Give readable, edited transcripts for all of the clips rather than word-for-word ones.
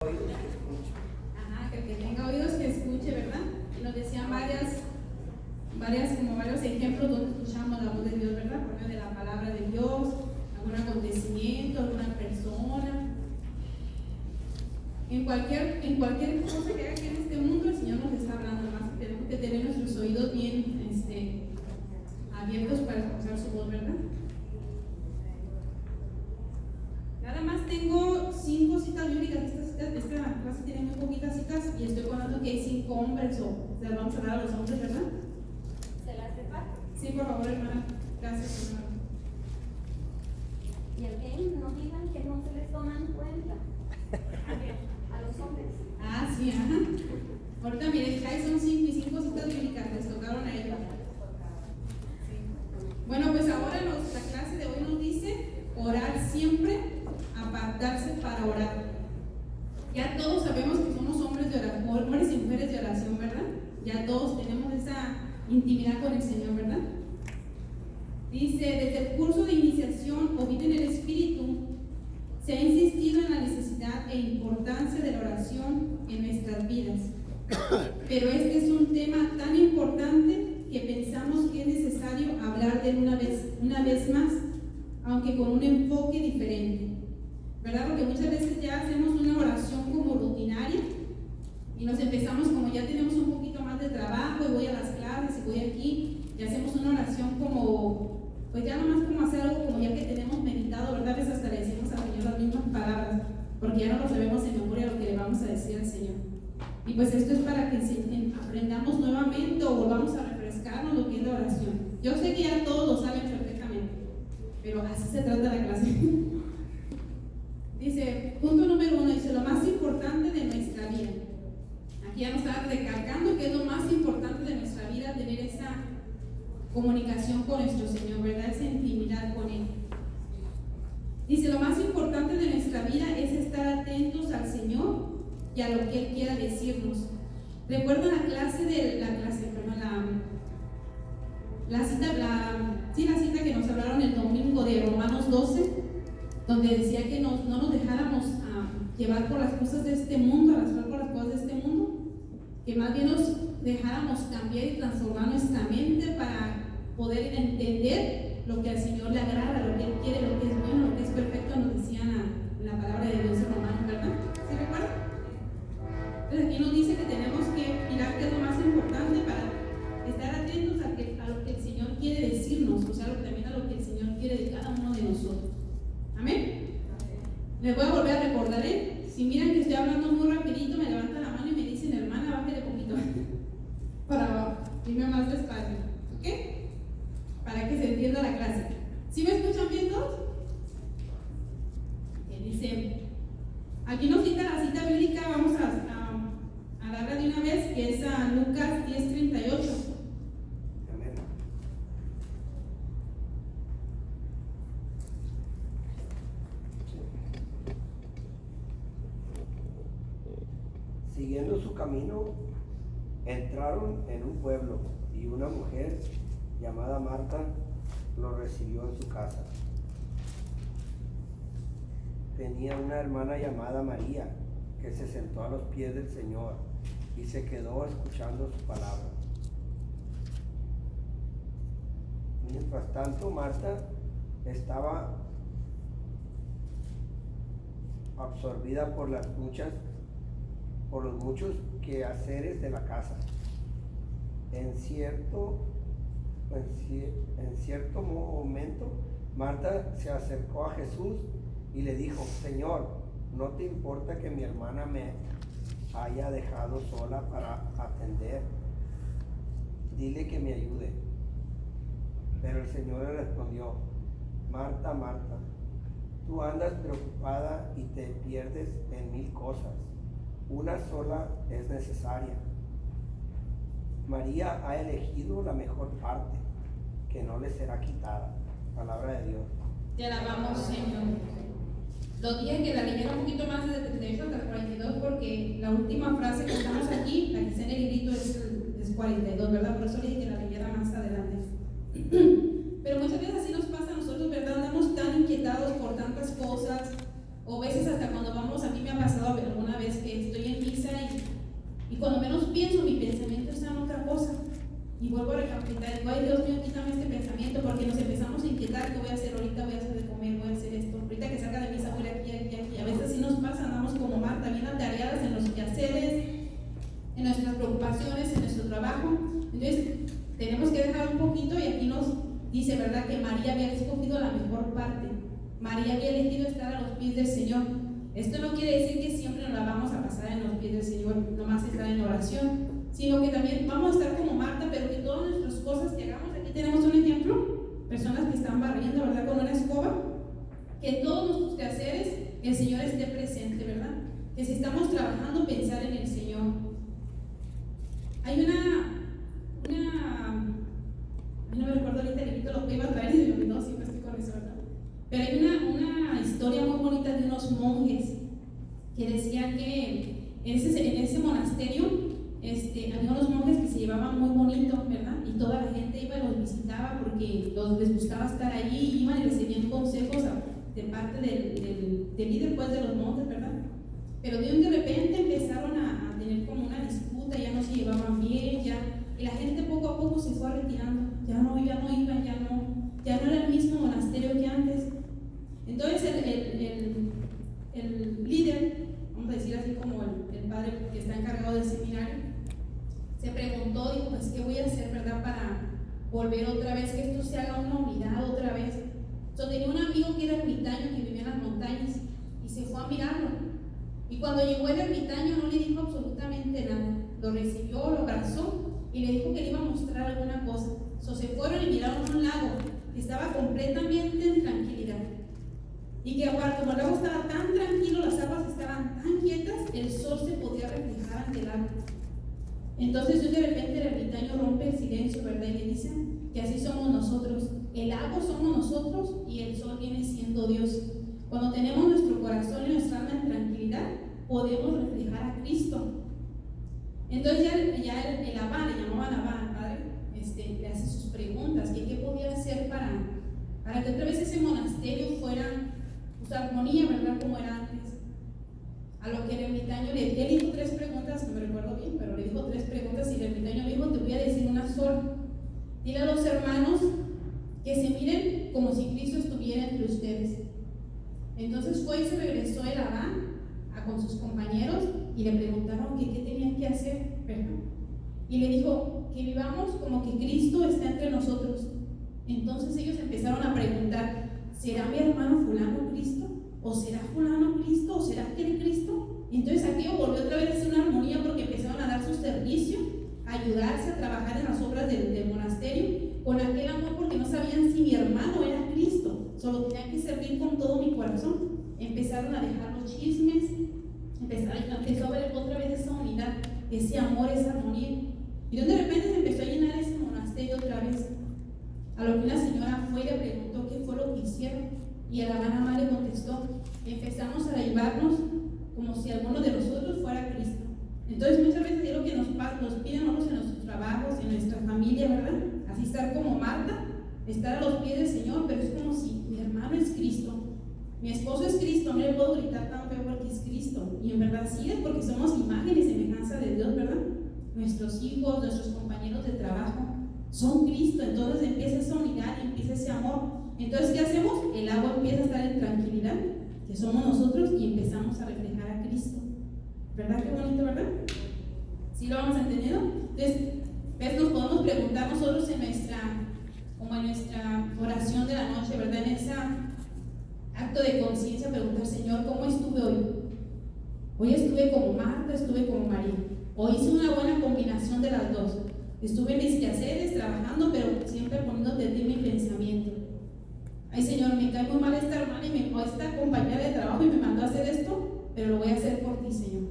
Ajá, que tenga oídos que escuche, ¿verdad? Y nos decían varios ejemplos donde escuchamos la voz de Dios, ¿verdad? Por medio de la palabra de Dios, algún acontecimiento, alguna persona. En cualquier cosa que haga aquí en este mundo, el Señor nos está hablando. Más que tenemos que tener nuestros oídos bien abiertos para escuchar su voz, ¿verdad? Nada más tengo 5 citas bíblicas. Esta clase tiene muy poquitas citas y estoy contando que hay 5 hombres, o se las vamos a dar a los hombres, ¿verdad? ¿Se las sepa? Sí, por favor, hermana. Gracias, hermana. Y alguien no digan que no se les toman cuenta a los hombres. Ah, sí, ajá. Ahorita miren, ahí son 5 y 5 citas bíblicas, les tocaron a ellos. Sí. Bueno, pues ahora la clase de hoy nos dice orar siempre, apartarse para orar. Ya todos sabemos que somos hombres y mujeres de oración, ¿verdad? Ya todos tenemos esa intimidad con el Señor, ¿verdad? Dice, desde el curso de iniciación o vida en el Espíritu, se ha insistido en la necesidad e importancia de la oración en nuestras vidas. Pero este es un tema tan importante que pensamos que es necesario hablar de él una vez más, aunque con un enfoque diferente, ¿verdad? Porque muchas veces ya hacemos una oración como rutinaria y nos empezamos, como ya tenemos un poquito más de trabajo y voy a las clases y voy aquí y hacemos una oración como, pues ya nomás como hacer algo como ya que tenemos meditado, ¿verdad? A veces hasta le decimos al Señor las mismas palabras porque ya no lo sabemos en memoria lo que le vamos a decir al Señor. Y pues esto es para que aprendamos nuevamente o volvamos a refrescarnos lo que es la oración. Yo sé que ya todos lo saben perfectamente, pero así se trata la clase. Dice, punto número 1, dice lo más importante de nuestra vida. Aquí ya nos está recalcando que es lo más importante de nuestra vida, tener esa comunicación con nuestro Señor, ¿verdad? Esa intimidad con Él. Dice, lo más importante de nuestra vida es estar atentos al Señor y a lo que Él quiera decirnos. ¿Recuerdan la cita que nos hablaron el domingo de Romanos 12, donde decía que no nos dejáramos llevar por las cosas de este mundo, arrastrar por las cosas de este mundo, que más bien nos dejáramos cambiar y transformar nuestra mente para poder entender lo que al Señor le agrada, lo que Él quiere, lo que es bueno, lo que es perfecto, nos decían en la palabra de Dios en Romanos, ¿verdad? ¿Sí recuerdan? Entonces aquí nos dice que tenemos que mirar qué es lo más importante para estar atentos a lo que el Señor quiere decirnos, o sea, también a lo que el Señor quiere de cada uno de nosotros. ¿Amén? Les voy a volver a recordar, si miran que estoy hablando muy rapidito, me levantan la mano y me dicen, hermana, bájale poquito para irme más despacio, ¿ok? Para que se entienda la clase. ¿Sí me escuchan bien todos? Dice, aquí nos cita la cita bíblica, vamos a darla de una vez, que es a Lucas 10:38. Siguiendo su camino, entraron en un pueblo y una mujer llamada Marta lo recibió en su casa. Tenía una hermana llamada María que se sentó a los pies del Señor y se quedó escuchando su palabra. Mientras tanto, Marta estaba absorbida por los muchos quehaceres de la casa. En cierto momento, Marta se acercó a Jesús y le dijo, Señor, ¿no te importa que mi hermana me haya dejado sola para atender? Dile que me ayude. Pero el Señor le respondió, Marta, Marta, tú andas preocupada y te pierdes en 1000 cosas. Una sola es necesaria. María ha elegido la mejor parte, que no le será quitada. Palabra de Dios. Te alabamos, Señor. Lo dije que la leyera un poquito más desde 38 hasta el 42, porque la última frase que estamos aquí, la que está en el librito, es 42, ¿verdad? Por eso le dije que la leyera más adelante. Pero muchas veces así nos pasa a nosotros, ¿verdad? Andamos tan inquietados por tantas cosas, O a veces hasta cuando vamos, a mí me ha pasado alguna vez que estoy en misa y cuando menos pienso, mi pensamiento está en otra cosa. Y vuelvo a recapitar, digo, ay Dios mío, quítame este pensamiento, porque nos empezamos a inquietar, ¿qué voy a hacer ahorita? Voy a hacer de comer, voy a hacer esto. Ahorita que salga de misa voy aquí, aquí, aquí. A veces sí nos pasa, andamos como Marta, bien atareadas en los quehaceres, en nuestras preocupaciones, en nuestro trabajo. Entonces, tenemos que dejar un poquito, y aquí nos dice, ¿verdad?, que María había escogido la mejor parte. María había elegido estar a los pies del Señor. Esto no quiere decir que siempre nos la vamos a pasar en los pies del Señor, nomás estar en oración, sino que también vamos a estar como Marta, pero que todas nuestras cosas que hagamos, aquí tenemos un ejemplo, personas que están barriendo, ¿verdad?, con una escoba, que en todos nuestros quehaceres el Señor esté presente, ¿verdad? Que si estamos trabajando, pensar en el Señor. Hay no me recuerdo ahorita el libro, lo que iba a traer y se me olvidó, siempre estoy con eso, ¿verdad? Pero hay una historia muy bonita de unos monjes que decían que en ese monasterio había unos monjes que se llevaban muy bonito, ¿verdad? Y toda la gente iba y los visitaba porque les gustaba estar allí, iban y recibían consejos de parte del líder, pues, de los monjes, ¿verdad? Pero de repente empezaron a tener como una disputa, ya no se llevaban bien, y la gente poco a poco se fue retirando, ya no iban, ya no era el mismo monasterio que antes. Entonces el líder, vamos a decir así como el padre que está encargado del seminario, se preguntó, dijo, pues, ¿qué voy a hacer, verdad, para volver otra vez, que esto se haga una unidad otra vez? Tenía un amigo que era ermitaño, que vivía en las montañas, y se fue a mirarlo. Y cuando llegó el ermitaño no le dijo absolutamente nada, lo recibió, lo abrazó y le dijo que le iba a mostrar alguna cosa. Se fueron y miraron un lago que estaba completamente en tranquilidad, y que como el lago estaba tan tranquilo, las aguas estaban tan quietas, el sol se podía reflejar ante el lago. Entonces de repente el ermitaño rompe el silencio, ¿verdad? Y le dice que así somos nosotros, el lago somos nosotros y el sol viene siendo Dios. Cuando tenemos nuestro corazón y nuestra alma en tranquilidad, podemos reflejar a Cristo. Entonces ya el abad, le llamaban abad al padre, le hace sus preguntas, que qué podía hacer para que otra vez ese monasterio fuera, pues, armonía, ¿verdad?, como era antes. A lo que el ermitaño él dijo 3 preguntas, no me recuerdo bien, pero le dijo 3 preguntas, y el ermitaño le dijo, te voy a decir una sola. Dile a los hermanos que se miren como si Cristo estuviera entre ustedes. Entonces fue y se regresó el abad con sus compañeros y le preguntaron qué tenían que hacer, ¿verdad? Y le dijo que vivamos como que Cristo está entre nosotros. Entonces ellos empezaron a preguntar, ¿será mi hermano fulano Cristo? ¿O será fulano Cristo? ¿O será aquel Cristo? Y entonces aquello volvió otra vez a ser una armonía, porque empezaron a dar su servicio, a ayudarse a trabajar en las obras del monasterio con aquel amor, porque no sabían si mi hermano era Cristo, solo tenían que servir con todo mi corazón. Empezaron a dejar los chismes, empezó a ver otra vez esa unidad, ese amor, esa armonía. Y de repente se empezó a llenar ese monasterio otra vez. A lo que una señora fue y le preguntó qué fue lo que hicieron, y el abad Amá le contestó, empezamos a llevarnos como si alguno de nosotros fuera Cristo. Entonces muchas veces es lo que nos piden nosotros en nuestros trabajos, en nuestra familia, ¿verdad? Así estar como Marta, estar a los pies del Señor, pero es como si mi hermano es Cristo, mi esposo es Cristo, no le puedo gritar tan feo porque es Cristo. Y en verdad sí, es porque somos imagen y semejanza de Dios, ¿verdad? Nuestros hijos, nuestros compañeros de trabajo son Cristo. Entonces empieza esa unidad y empieza ese amor. Entonces, ¿qué hacemos? El agua empieza a estar en tranquilidad, que somos nosotros, y empezamos a reflejar a Cristo. ¿Verdad? Qué bonito, ¿verdad? ¿Sí lo vamos entendiendo? Entonces, ¿ves? Nos podemos preguntar nosotros en nuestra oración de la noche, ¿verdad? En ese acto de conciencia, preguntar, Señor, ¿cómo estuve hoy? Hoy estuve como Marta, estuve como María. Hoy hice una buena combinación de las dos. Estuve en mis quehaceres, trabajando, pero siempre poniéndote a ti mi pensamiento. Ay, Señor, me cae muy mal esta hermana o esta compañera de trabajo y me mandó a hacer esto, pero lo voy a hacer por ti, Señor.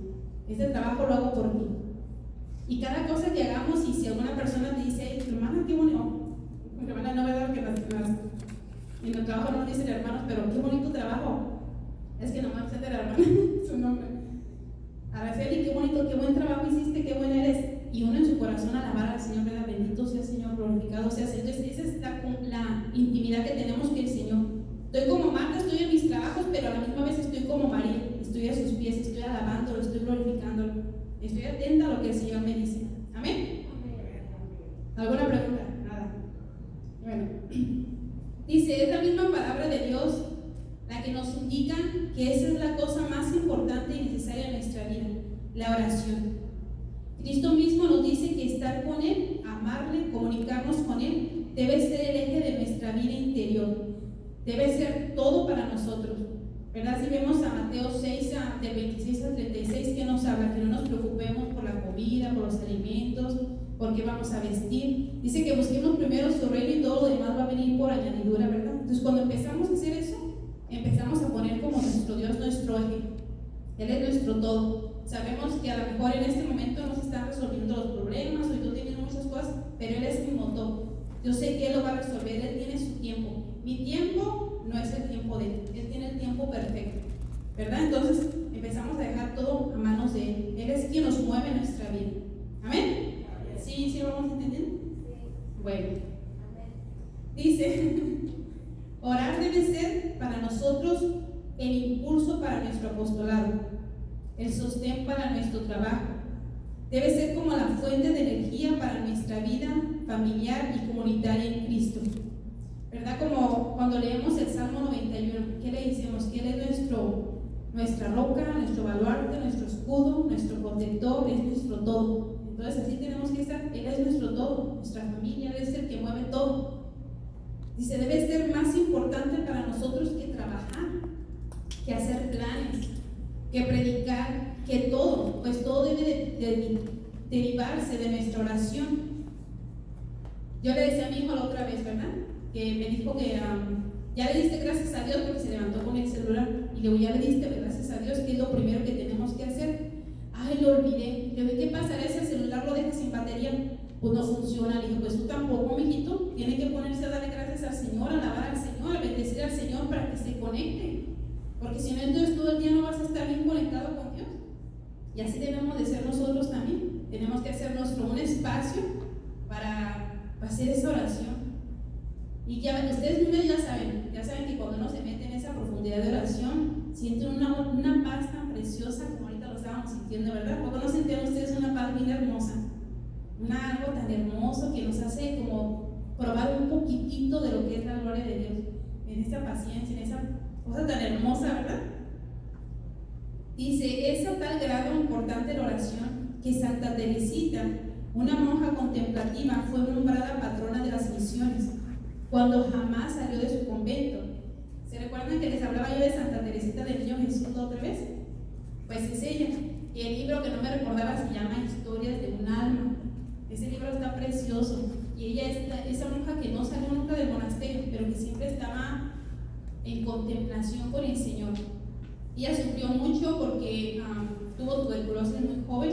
Este trabajo lo hago por ti. Y cada cosa que hagamos, y si alguna persona te dice, ay, hermana, qué bonito, hermana, no verdad que en el trabajo no nos dicen hermanos, pero qué bonito trabajo. Es que nomás sé de la hermana su nombre. Araceli, qué bonito, qué buen trabajo hiciste, qué buena eres. Y uno en su corazón alabar al Señor, ¿verdad? Bendito sea el Señor, glorificado sea el Señor. Entonces, esa es la intimidad que tenemos con el Señor. Estoy como Marta estoy en mis trabajos, pero a la misma vez estoy como María, estoy a sus pies, estoy alabándolo, estoy glorificándolo, estoy atenta a lo que el Señor me dice. Amén. ¿Alguna pregunta? Nada. Bueno, dice, es la misma palabra de Dios la que nos indica que esa es la cosa más importante y necesaria en nuestra vida, la oración. Cristo mismo nos dice que estar con Él, amarle, comunicarnos con Él, debe ser el eje de nuestra vida interior, debe ser todo para nosotros, ¿verdad? Si vemos a Mateo 6, del 26 al 36, que nos habla que no nos preocupemos por la comida, por los alimentos, por qué vamos a vestir. Dice que busquemos primero su reino y todo lo demás va a venir por añadidura, ¿verdad? Entonces cuando empezamos a hacer eso, empezamos a poner como nuestro Dios nuestro eje. Él es nuestro todo. Sabemos que a lo mejor en este momento no se están resolviendo los problemas, hoy tú tienes muchas cosas, pero Él es mi motor. Yo sé que Él lo va a resolver, Él tiene su tiempo. Mi tiempo no es el tiempo de Él tiene el tiempo perfecto, ¿verdad? Entonces empezamos a dejar todo a manos de Él. Él es quien nos mueve nuestra vida. ¿Amén? ¿Sí, sí lo vamos entendiendo? Bueno, dice, orar debe ser para nosotros el impulso para nuestro apostolado, el sostén para nuestro trabajo. Debe ser como la fuente de energía para nuestra vida familiar y comunitaria en Cristo. ¿Verdad? Como cuando leemos el Salmo 91, ¿qué le decimos? Que Él es nuestra roca, nuestro baluarte, nuestro escudo, nuestro protector, es nuestro todo. Entonces así tenemos que estar. Él es nuestro todo, nuestra familia, Él es el que mueve todo. Dice, debe ser más importante para nosotros que trabajar, que hacer planes, que predicar, que todo, pues todo debe de derivarse de nuestra oración. Yo le decía a mi hijo la otra vez, ¿verdad? Que me dijo que ya le diste gracias a Dios porque se levantó con el celular. Y le digo, ya le diste gracias a Dios, que es lo primero que tenemos que hacer. Ay, lo olvidé. Le digo, ¿qué pasará si el celular lo dejas sin batería? Pues no funciona. Le digo, pues tú tampoco, mijito. Tiene que ponerse a darle gracias al Señor, a alabar al Señor, a bendecir al Señor para que se conecte. Porque si no, entonces todo el día no vas a estar bien conectado con Dios. Y así debemos de ser nosotros también. Tenemos que hacer un espacio para hacer esa oración. Y ya ustedes mismos ya saben que cuando uno se mete en esa profundidad de oración, sienten una paz tan preciosa como ahorita lo estábamos sintiendo, ¿verdad? ¿Por qué no sentían ustedes una paz bien hermosa? Algo tan hermoso que nos hace como probar un poquitito de lo que es la gloria de Dios, en esta paciencia, en esa cosa tan hermosa, ¿verdad? Dice, es a tal grado importante la oración que Santa Teresita, una monja contemplativa, fue nombrada patrona de las misiones cuando jamás salió de su convento. ¿Se recuerdan que les hablaba yo de Santa Teresita del Niño Jesús otra vez? Pues es ella. Y el libro que no me recordaba se llama Historias de un alma. Ese libro está precioso. Y ella es esa monja que no salió nunca del monasterio, pero que siempre estaba en contemplación con el Señor. Ella sufrió mucho porque tuvo tuberculosis muy joven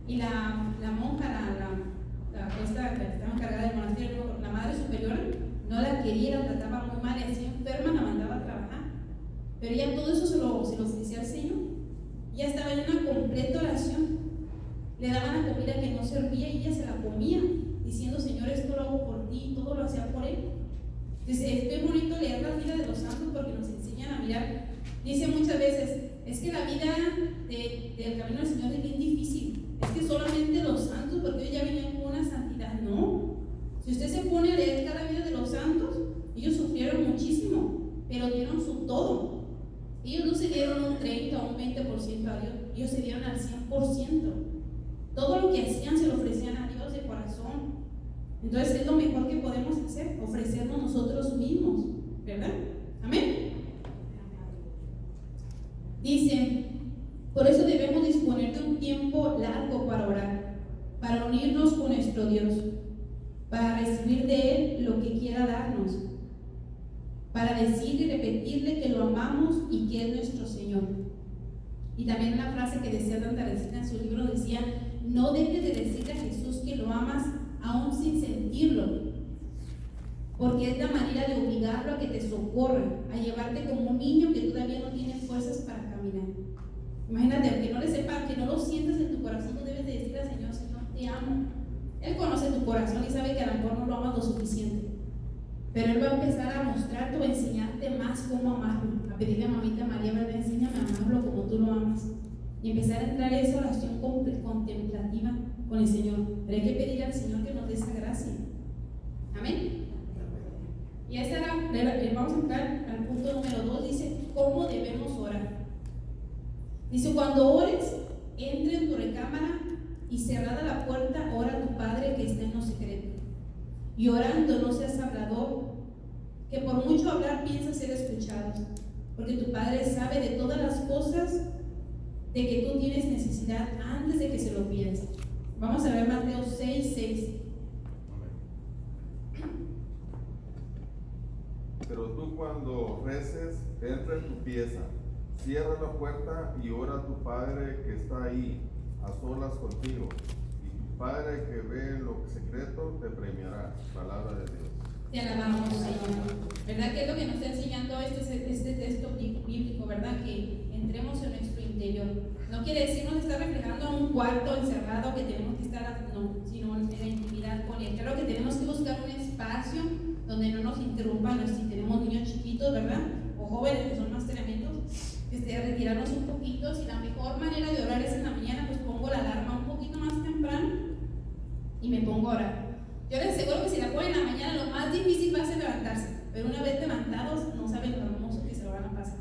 y la monja, esta que estaba encargada del monasterio, la madre superiora, no la quería, la trataba muy mal, y así enferma la mandaba a trabajar. Pero ella todo eso se lo ofrecía al Señor. Ella estaba en una completa oración. Le daban la comida que no servía y ella se la comía, diciendo, Señor, esto lo hago por ti, y todo lo hacía por Él. Entonces, es muy bonito leer la vida de los santos porque nos enseñan a mirar. Dice muchas veces, es que la vida del camino del Señor es bien difícil. Es que solamente los santos, porque ellos ya venían con una santidad. No. Si usted se pone a leer cada vida de los santos, ellos sufrieron muchísimo, pero dieron su todo. Ellos no se dieron un 30 o un 20% a Dios, ellos se dieron al 100%. Todo lo que hacían se lo ofrecían a Dios de corazón. Entonces es lo mejor que podemos hacer, ofrecernos nosotros mismos, ¿verdad? Amén. Dice, por eso debemos disponer de un tiempo largo para orar, para unirnos con nuestro Dios, para recibir de Él lo que quiera darnos, para decir y repetirle que lo amamos y que es nuestro Señor. Y también una frase que decía Santa Teresita en su libro decía, no dejes de decirle a Jesús que lo amas aún sin sentirlo, porque es la manera de obligarlo a que te socorra, a llevarte como un niño que todavía no tiene fuerzas para caminar. Imagínate, aunque no le sepas, que no lo sientas en tu corazón, tú debes de decirle al Señor, Señor, te amo. Él conoce tu corazón y sabe que a lo mejor no lo amas lo suficiente, pero Él va a empezar a mostrarte o a enseñarte enseñarte más cómo amarlo, a pedirle a mamita María, ¿verdad? Enséñame a amarlo como tú lo amas. Y empezar a entrar a esa oración contemplativa con el Señor. Pero hay que pedir al Señor que nos dé esa gracia. Amén. Y esta era, vamos a entrar al punto número 2, dice, ¿cómo debemos orar? Dice, cuando ores, entra en tu recámara y cerrada la puerta, ora a tu Padre que está en lo secreto. Y orando no seas hablador, que por mucho hablar piensas ser escuchado, porque tu Padre sabe de todas las cosas de que tú tienes necesidad antes de que se lo pidas. Vamos a ver Mateo 6:6. Pero tú cuando reces, entra en tu pieza, cierra la puerta y ora a tu Padre que está ahí, a solas contigo. Y tu Padre que ve en lo secreto te premiará. Palabra de Dios. Te alabamos, Señor. ¿Verdad que es lo que nos está enseñando este texto bíblico, verdad? Que entremos en nuestro interior. No quiere decir nos está reflejando en un cuarto encerrado que tenemos que estar, no, sino en la intimidad con Él. Claro que tenemos que buscar un espacio donde no nos interrumpan, si tenemos niños chiquitos, ¿verdad? O jóvenes que son más tremendos, retirarnos un poquito. Si la mejor manera de orar es en la mañana, pues pongo la alarma un poquito más temprano y me pongo a orar. Yo les aseguro que si la ponen en la mañana, lo más difícil va a ser levantarse, pero una vez levantados, no saben lo hermoso que se lo van a pasar.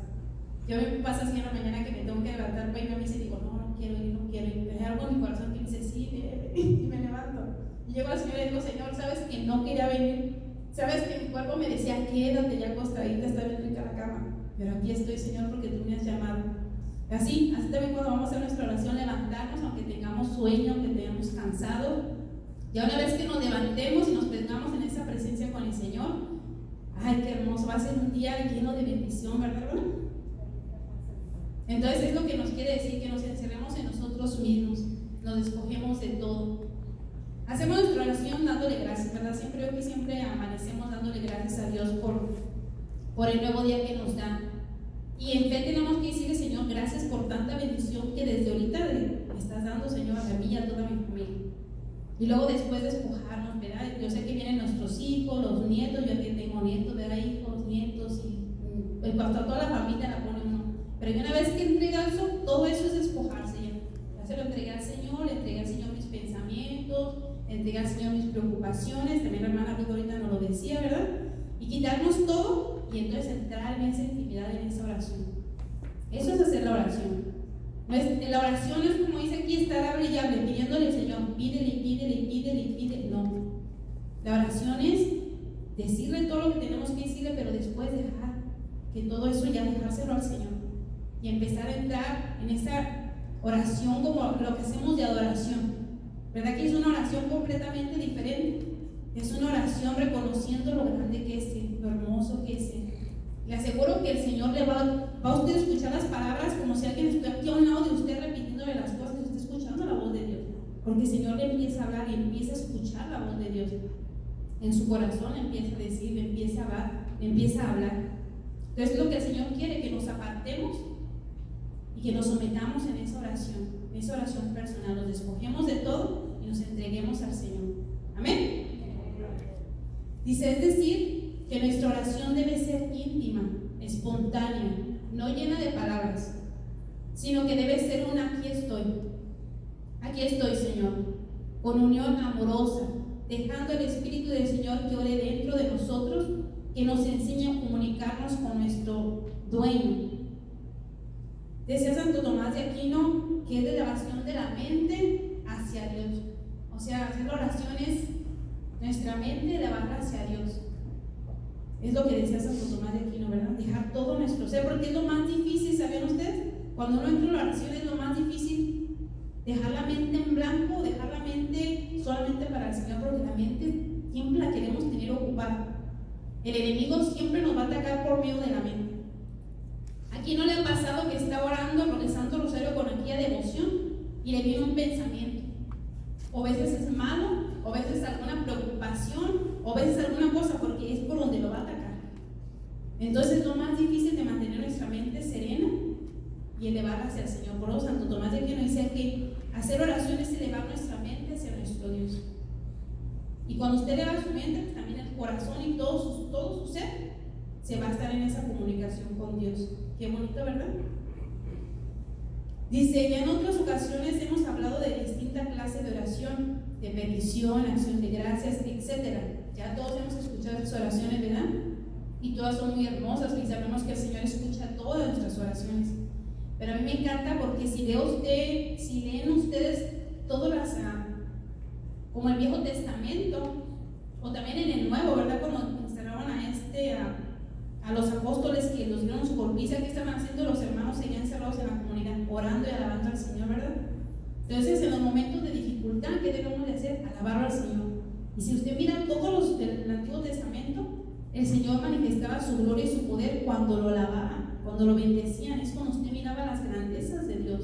Yo me pasa así en la mañana que me tengo que levantar para irme a misa y digo, no quiero ir, pero hay algo en mi corazón que me dice, sí, y me levanto. Y llego al Señor y le digo, Señor, sabes que no quería venir, sabes que mi cuerpo me decía, quédate ya acostadita, está bien rica la cama, pero aquí estoy, Señor, porque tú me has llamado. Así también cuando vamos a hacer nuestra oración, levantarnos, aunque tengamos sueño, aunque tengamos cansado. Ya una vez que nos levantemos y nos pongamos en esa presencia con el Señor, ay, qué hermoso, va a ser un día lleno de bendición, ¿verdad? Entonces es lo que nos quiere decir, que nos encerremos en nosotros mismos, nos despojemos de todo. Hacemos nuestra oración dándole gracias, ¿verdad? Siempre amanecemos dándole gracias a Dios por el nuevo día que nos da. Y en fe tenemos que decirle, Señor, gracias por tanta bendición que desde ahorita me estás dando, Señor, a mí y a toda mi familia. Y luego después despojarnos, ¿verdad? Yo sé que vienen nuestros hijos, los nietos, yo aquí tengo nietos, ¿verdad? Hijos, nietos, y el pastor, toda la familia la pone uno. Pero una vez que entrega eso, todo eso es despojarse ya. Ya se lo entregué al Señor, le entregué al Señor mis pensamientos, le entregué al Señor mis preocupaciones, también la hermana Ruth ahorita nos lo decía, ¿verdad? Y quitarnos todo y entonces entrar en esa intimidad, en esa oración. Eso es hacer la oración. La oración es como dice aquí, estar hable y hable, pidiéndole al Señor, pídele. No. La oración es decirle todo lo que tenemos que decirle, pero después dejar que todo eso ya dejárselo al Señor y empezar a entrar en esa oración como lo que hacemos de adoración. ¿Verdad que es una oración completamente diferente? Es una oración reconociendo lo grande que es Él, lo hermoso que es Él. Le aseguro que el Señor le va a usted escuchar las palabras como si alguien estuviera aquí a un lado de usted repitiéndole las cosas y usted escuchando la voz de Dios. Porque el Señor le empieza a hablar y empieza a escuchar la voz de Dios. En su corazón empieza a decir, le empieza a hablar. Entonces lo que el Señor quiere, que nos apartemos y que nos sometamos en esa oración personal, nos despojemos de todo y nos entreguemos al Señor. Amén. Dice, es decir, que nuestra oración debe ser íntima, espontánea, no llena de palabras, sino que debe ser un aquí estoy, Señor, con unión amorosa, dejando el Espíritu del Señor que ore dentro de nosotros, que nos enseñe a comunicarnos con nuestro dueño. Decía Santo Tomás de Aquino que es de la elevación de la mente hacia Dios. O sea, hacer la oración es nuestra mente elevarla hacia Dios. Es lo que decía Santo Tomás de Aquino, ¿verdad? Dejar todo nuestro ser, porque es lo más difícil, ¿saben ustedes? Cuando uno entra en la oración es lo más difícil. Dejar la mente en blanco, dejar la mente solamente para el Señor, porque la mente siempre la queremos tener ocupada. El enemigo siempre nos va a atacar por medio de la mente. ¿Aquí no le ha pasado que está orando con el Santo Rosario con aquella devoción y le viene un pensamiento? O a veces es malo, o a veces alguna preocupación, o a veces alguna cosa, porque es por donde lo va a atacar. Entonces es lo más difícil de mantener nuestra mente serena y elevarla hacia el Señor. Por eso Santo Tomás de Aquino dice que hacer oración es elevar nuestra mente hacia nuestro Dios. Y cuando usted eleva su mente, pues también el corazón y todo su ser se va a estar en esa comunicación con Dios. Qué bonito, ¿verdad? Dice, ya en otras ocasiones hemos hablado de distinta clase de oración, de petición, acción de gracias, etc. Ya todos hemos escuchado esas oraciones, ¿verdad? Y todas son muy hermosas y sabemos que el Señor escucha todas nuestras oraciones. Pero a mí me encanta porque si leen ustedes todas las, como el Viejo Testamento, o también en el Nuevo, ¿verdad? Cuando instalaban a los apóstoles que los dieron su golpiza, ¿qué estaban haciendo? Los hermanos seguían encerrados en la comunidad, orando y alabando al Señor, ¿verdad? Entonces, en los momentos de dificultad, ¿qué debemos de hacer? Alabar al Señor. Y si usted mira todos los del Antiguo Testamento, el Señor manifestaba su gloria y su poder cuando lo alababan, cuando lo bendecían. Es cuando usted miraba las grandezas de Dios.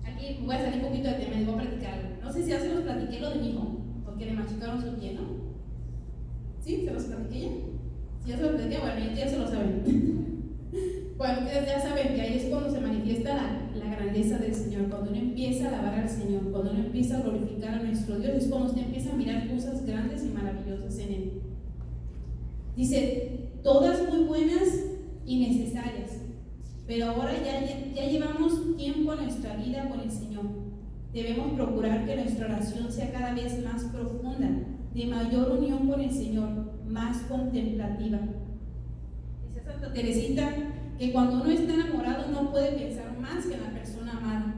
Aquí voy a salir un poquito de tema y voy a platicar algo. No sé si ya se los platiqué lo de mi hijo, porque le machucaron su pie, ¿no? ¿Sí? ¿Se los platiqué ya? Si ya se los platiqué, bueno, ya se lo saben. Bueno, ustedes ya saben que ahí es cuando se manifiesta la grandeza del Señor, cuando uno empieza a alabar al Señor, cuando uno empieza a glorificar a nuestro Dios, es cuando usted empieza a mirar cosas grandes y maravillosas en Él. Dice, todas muy buenas y necesarias, pero ahora ya llevamos tiempo en nuestra vida con el Señor. Debemos procurar que nuestra oración sea cada vez más profunda, de mayor unión con el Señor, más contemplativa. Dice Santa Teresita que cuando uno está enamorado no puede pensar más que en la persona amada.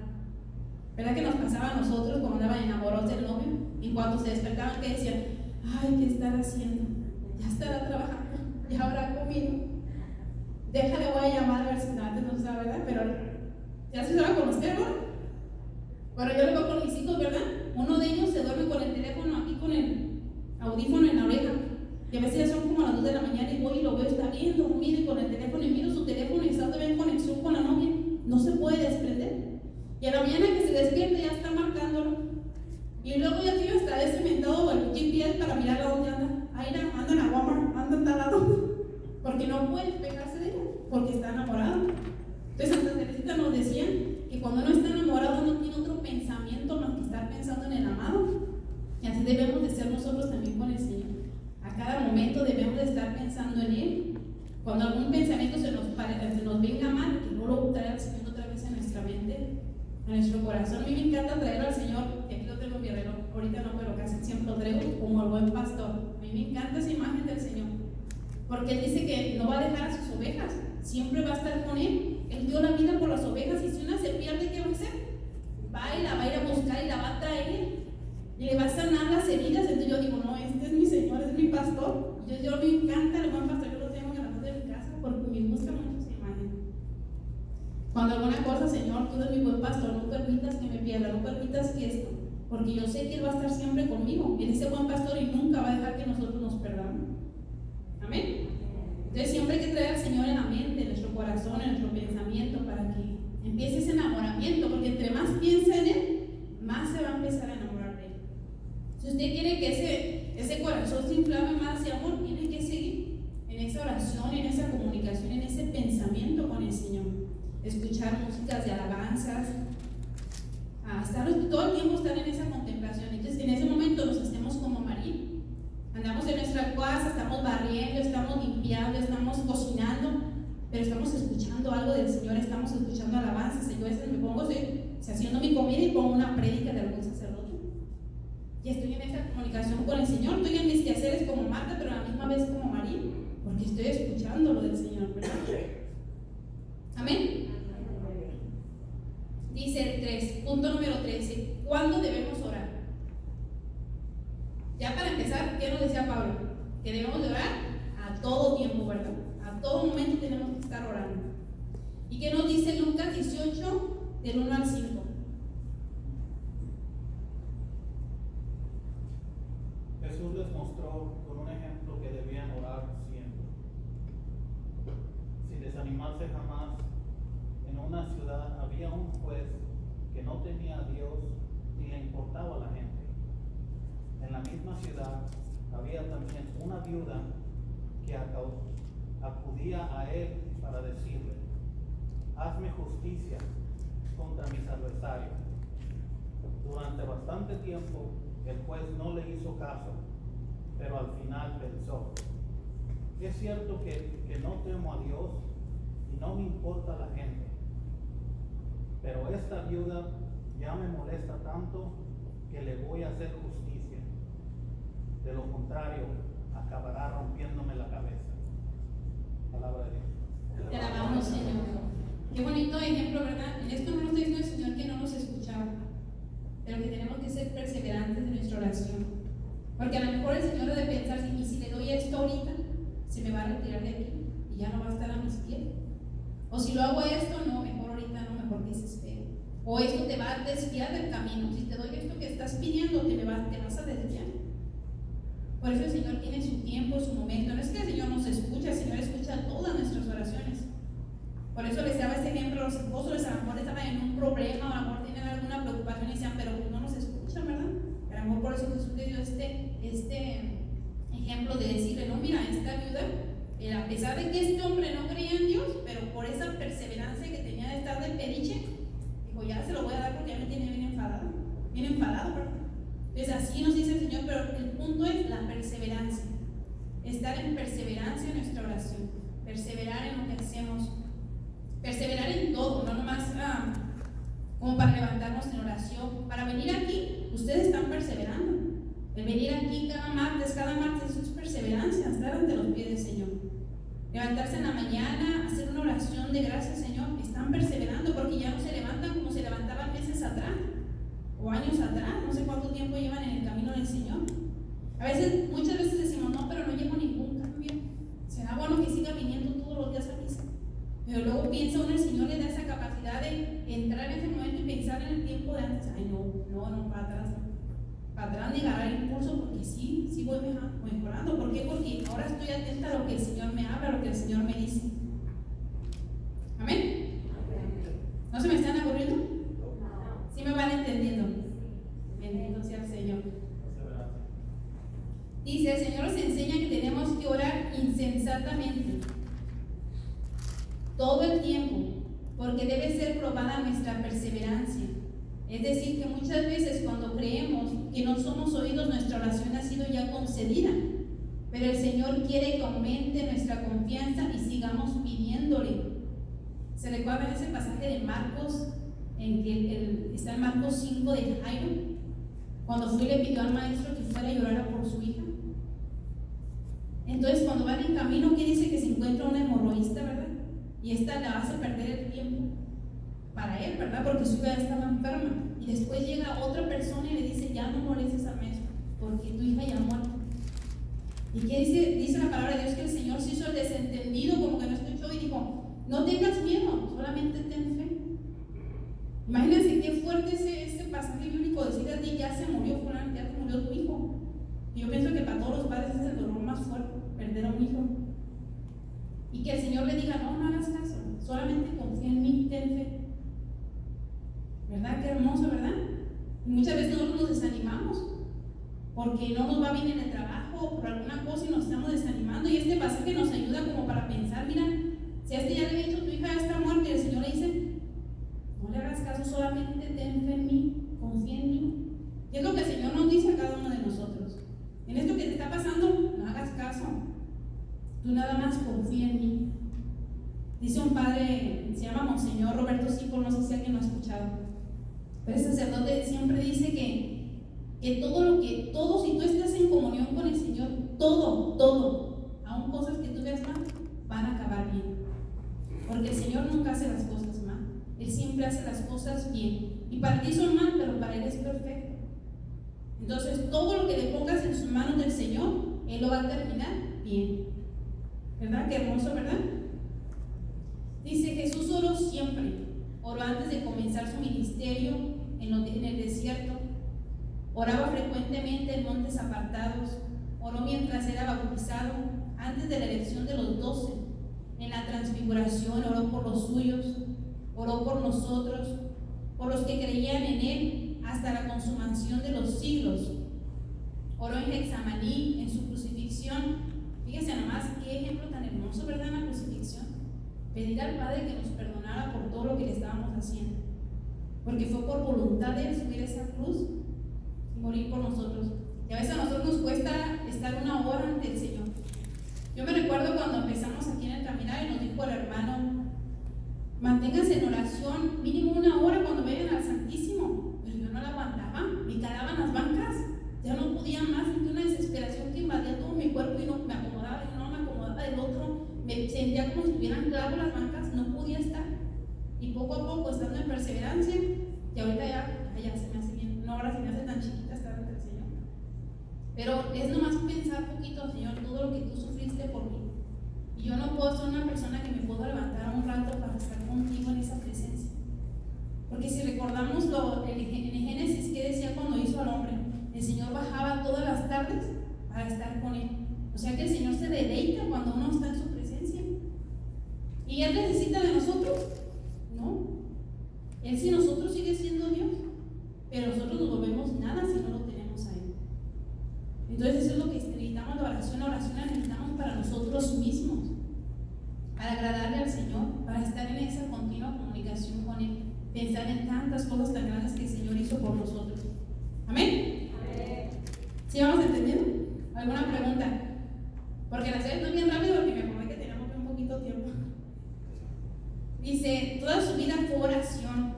¿Verdad que nos pasaba a nosotros cuando andaban enamorados del novio? Y cuando se despertaban, que decían, ay, ¿qué estará haciendo? Ya estará trabajando, ya habrá comido. Déjale, voy a llamar a ver si antes no sabe, ¿verdad? Pero ya se sabe con usted, ¿no? Bueno, yo lo veo con mis hijos, ¿verdad? Uno de ellos se duerme con el teléfono aquí, con el audífono en la oreja. Y a veces ya son como a las 2 de la mañana y voy y lo veo, está bien dormido y con el teléfono, y miro su teléfono y está todavía en conexión con la novia. No se puede desprender. Y a la mañana que se despierta ya está marcándolo. Y luego ya tiene hasta ese mentado el GPS para mirar a dónde anda. Ahí anda en la Walmart, anda en tal lado. Porque no puede despegarse de ella, porque está enamorado. Entonces Santa Teresita nos decía que cuando uno está enamorado no tiene otro pensamiento más que estar pensando en el amado. Y así debemos de ser nosotros también con el Señor. A cada momento debemos de estar pensando en Él. Cuando algún pensamiento se nos venga mal, que no lo trae al Señor otra vez en nuestra mente, en nuestro corazón. A mí me encanta traerlo al Señor, que aquí lo tengo en mi reloj, ahorita no, pero casi siempre lo traigo como el buen pastor. A mí me encanta esa imagen del Señor, porque Él dice que no va a dejar a sus ovejas, siempre va a estar con Él. Él dio la vida por las ovejas, y si una se pierde, ¿qué va a hacer? La va a ir a buscar y la va a traer. Y le va a sanar las heridas. Entonces yo digo, no, este es mi Señor, es mi pastor. Yo me encanta el buen pastor, yo lo tengo en la de mi casa porque me gusta mucho esa imagen. Cuando alguna cosa, Señor, tú eres mi buen pastor, no permitas que me pierda, no permitas que esto, porque yo sé que Él va a estar siempre conmigo, Él es ese buen pastor y nunca va a dejar que nosotros nos perdamos. Amén. Entonces siempre hay que traer al Señor en la mente, en nuestro corazón, en nuestro pensamiento, para que empiece ese enamoramiento, porque entre más piensa en Él, más se va a empezar a enamorar de Él. Si usted quiere que ese corazón se inflame más hacia amor, tiene que seguir en esa oración, en esa comunicación, en ese pensamiento con el Señor. Escuchar músicas de alabanzas, todo el tiempo estar en esa contemplación. Entonces, en ese momento nos hacemos como María. Andamos en nuestra casa, estamos barriendo, estamos limpiando, estamos cocinando, pero estamos escuchando algo del Señor, estamos escuchando alabanzas. Yo a veces me pongo, estoy haciendo mi comida y pongo una prédica de algún sacerdote. Y estoy en esa comunicación con el Señor, estoy en mis quehaceres como Marta, pero a la misma vez como María, porque estoy escuchando lo del Señor, ¿verdad? Amén. Dice el 3, punto número 13, ¿cuándo debemos orar? Ya para empezar, ¿qué nos decía Pablo? Que debemos de orar a todo tiempo, ¿verdad? A todo momento tenemos que estar orando. ¿Y qué nos dice Lucas 18, del 1 al 5? Jesús les mostró con un ejemplo que debían orar siempre, sin desanimarse jamás. En una ciudad había un juez que no temía a Dios ni le importaba a la gente. En la misma ciudad había también una viuda que acudía a él para decirle: hazme justicia contra mis adversarios. Durante bastante tiempo el juez no le hizo caso, pero al final pensó: es cierto que no temo a Dios y no me importa la gente, pero esta viuda ya me molesta tanto que le voy a hacer justicia. De lo contrario, acabará rompiéndome la cabeza. Palabra de Dios. Te alabamos, Señor. Qué bonito ejemplo, ¿verdad? En esto no nos está diciendo el Señor que no nos escuchaba, pero que tenemos que ser perseverantes en nuestra oración. Porque a lo mejor el Señor debe pensar, y si le doy esto ahorita, se me va a retirar de aquí y ya no va a estar a mis pies. O si lo hago esto, no, mejor ahorita no, mejor que se espere. O esto te va a desviar del camino. Si te doy esto que estás pidiendo, te vas a desviar. Por eso el Señor tiene su tiempo, su momento. No es que el Señor nos escucha, el Señor escucha todas nuestras oraciones. Por eso les daba este ejemplo, los apóstoles a lo mejor estaban en un problema, a lo mejor tienen alguna preocupación y decían, pero no nos escuchan, ¿verdad? A lo mejor por eso Jesús le dio este ejemplo de decirle, no, mira, esta viuda, a pesar de que este hombre no creía en Dios, pero por esa perseverancia que tenía de estar de periche, dijo, ya se lo voy a dar porque ya me tiene bien enfadado, ¿verdad? Entonces así nos dice el Señor, pero el punto es la perseverancia, estar en perseverancia en nuestra oración, perseverar en lo que hacemos, perseverar en todo, no nomás como para levantarnos en oración. Para venir aquí, ustedes están perseverando. El venir aquí cada martes, eso es perseverancia, estar ante los pies del Señor. Levantarse en la mañana, hacer una oración de gracias, Señor, están perseverando porque ya no se levantan como se levantaban meses atrás o años atrás, no sé cuánto tiempo llevan en el camino del Señor. Muchas veces decimos, no, pero no llevo ningún cambio. Será bueno que siga viniendo todos los días a misa. Pero luego piensa uno, el Señor le da esa capacidad de entrar en ese momento y pensar en el tiempo de antes. Ay, no, para atrás ni agarrar impulso, porque sí voy mejorando. ¿Por qué? Porque ahora estoy atenta a lo que el Señor me habla, a lo que el Señor me dice. Amén. ¿No se me están aburriendo? ¿Sí me van entendiendo? Bendito sea el Señor. Dice, el Señor nos enseña que tenemos que orar insensatamente todo el tiempo, porque debe ser probada nuestra perseverancia. Es decir, que muchas veces cuando creemos que no somos oídos, nuestra oración ha sido ya concedida, pero el Señor quiere que aumente nuestra confianza y sigamos pidiéndole. ¿Se recuerdan ese pasaje de Marcos, en que está en Marcos 5 de Jairo, cuando fue y le pidió al maestro que fuera a llorar por su hija? Entonces cuando van en camino, ¿qué dice? Que se encuentra una hemorroísta, ¿verdad? Y esta le hace perder el tiempo para él, ¿verdad? Porque su hija ya estaba enferma. Y después llega otra persona y le dice, ya no molestes al maestro, porque tu hija ya muerto. ¿Y qué dice? Dice la palabra de Dios que el Señor se hizo el desentendido, como que no escuchó y dijo, no tengas miedo, solamente ten fe. Imagínense qué fuerte es este pasaje bíblico, decir a ti, ya se murió fulano, ya se murió tu hijo. Y yo pienso que para todos los padres es el dolor más fuerte, perder a un hijo. Y que el Señor le diga, no hagas caso, solamente confía en mí, ten fe. ¿Verdad? Qué hermoso, ¿verdad? Y muchas veces nosotros nos desanimamos porque no nos va bien en el trabajo o por alguna cosa y nos estamos desanimando. Y este pasaje nos ayuda como para pensar, mira, si a este ya le había dicho, tu hija ya está muerta, y el Señor le dice, no le hagas caso, solamente ten fe en mí, confía en mí. Y es lo que el Señor nos dice a cada uno de nosotros. En esto que te está pasando, no hagas caso. Tú nada más confía en mí. Dice un padre, se llama Monseñor Roberto Sico, no sé si alguien lo ha escuchado. Pero el sacerdote siempre dice que todo, si tú estás en comunión con el Señor, todo, aun cosas que tú veas mal, van a acabar bien. Porque el Señor nunca hace las cosas mal. Él siempre hace las cosas bien. Y para ti son mal, pero para Él es perfecto. Entonces, todo lo que le pongas en sus manos del Señor, Él lo va a terminar bien. ¿Verdad? Qué hermoso, ¿verdad? Dice, Jesús oró siempre. Oró antes de comenzar su ministerio en el desierto. Oraba frecuentemente en montes apartados. Oró mientras era bautizado, antes de la elección de los 12. En la transfiguración oró por los suyos, oró por nosotros, por los que creían en Él, hasta la consumación de los siglos. Oró en Getsemaní, en su crucifixión. Fíjense nomás qué ejemplo tan hermoso, ¿verdad? En la crucifixión. Pedir al Padre que nos perdonara por todo lo que le estábamos haciendo. Porque fue por voluntad de Él subir esa cruz y morir por nosotros. Y a veces a nosotros nos cuesta estar una hora ante el Señor. Yo me recuerdo para estar con Él. O sea que el Señor se deleita cuando uno está en su presencia. ¿Y Él necesita de nosotros? No. Él, si nosotros, sigue siendo Dios, pero nosotros nos volvemos nada si no lo tenemos a Él. Entonces eso es lo que necesitamos, la oración la necesitamos para nosotros mismos, para agradarle al Señor, para estar en esa continua comunicación con Él, pensar en tantas cosas tan grandes que el Señor hizo por nosotros. ¿Amén? Amén. ¿Sí vamos entendiendo? ¿Alguna pregunta? Porque la serie no es bien rápido porque me acordé que teníamos un poquito de tiempo. Dice, toda su vida fue oración.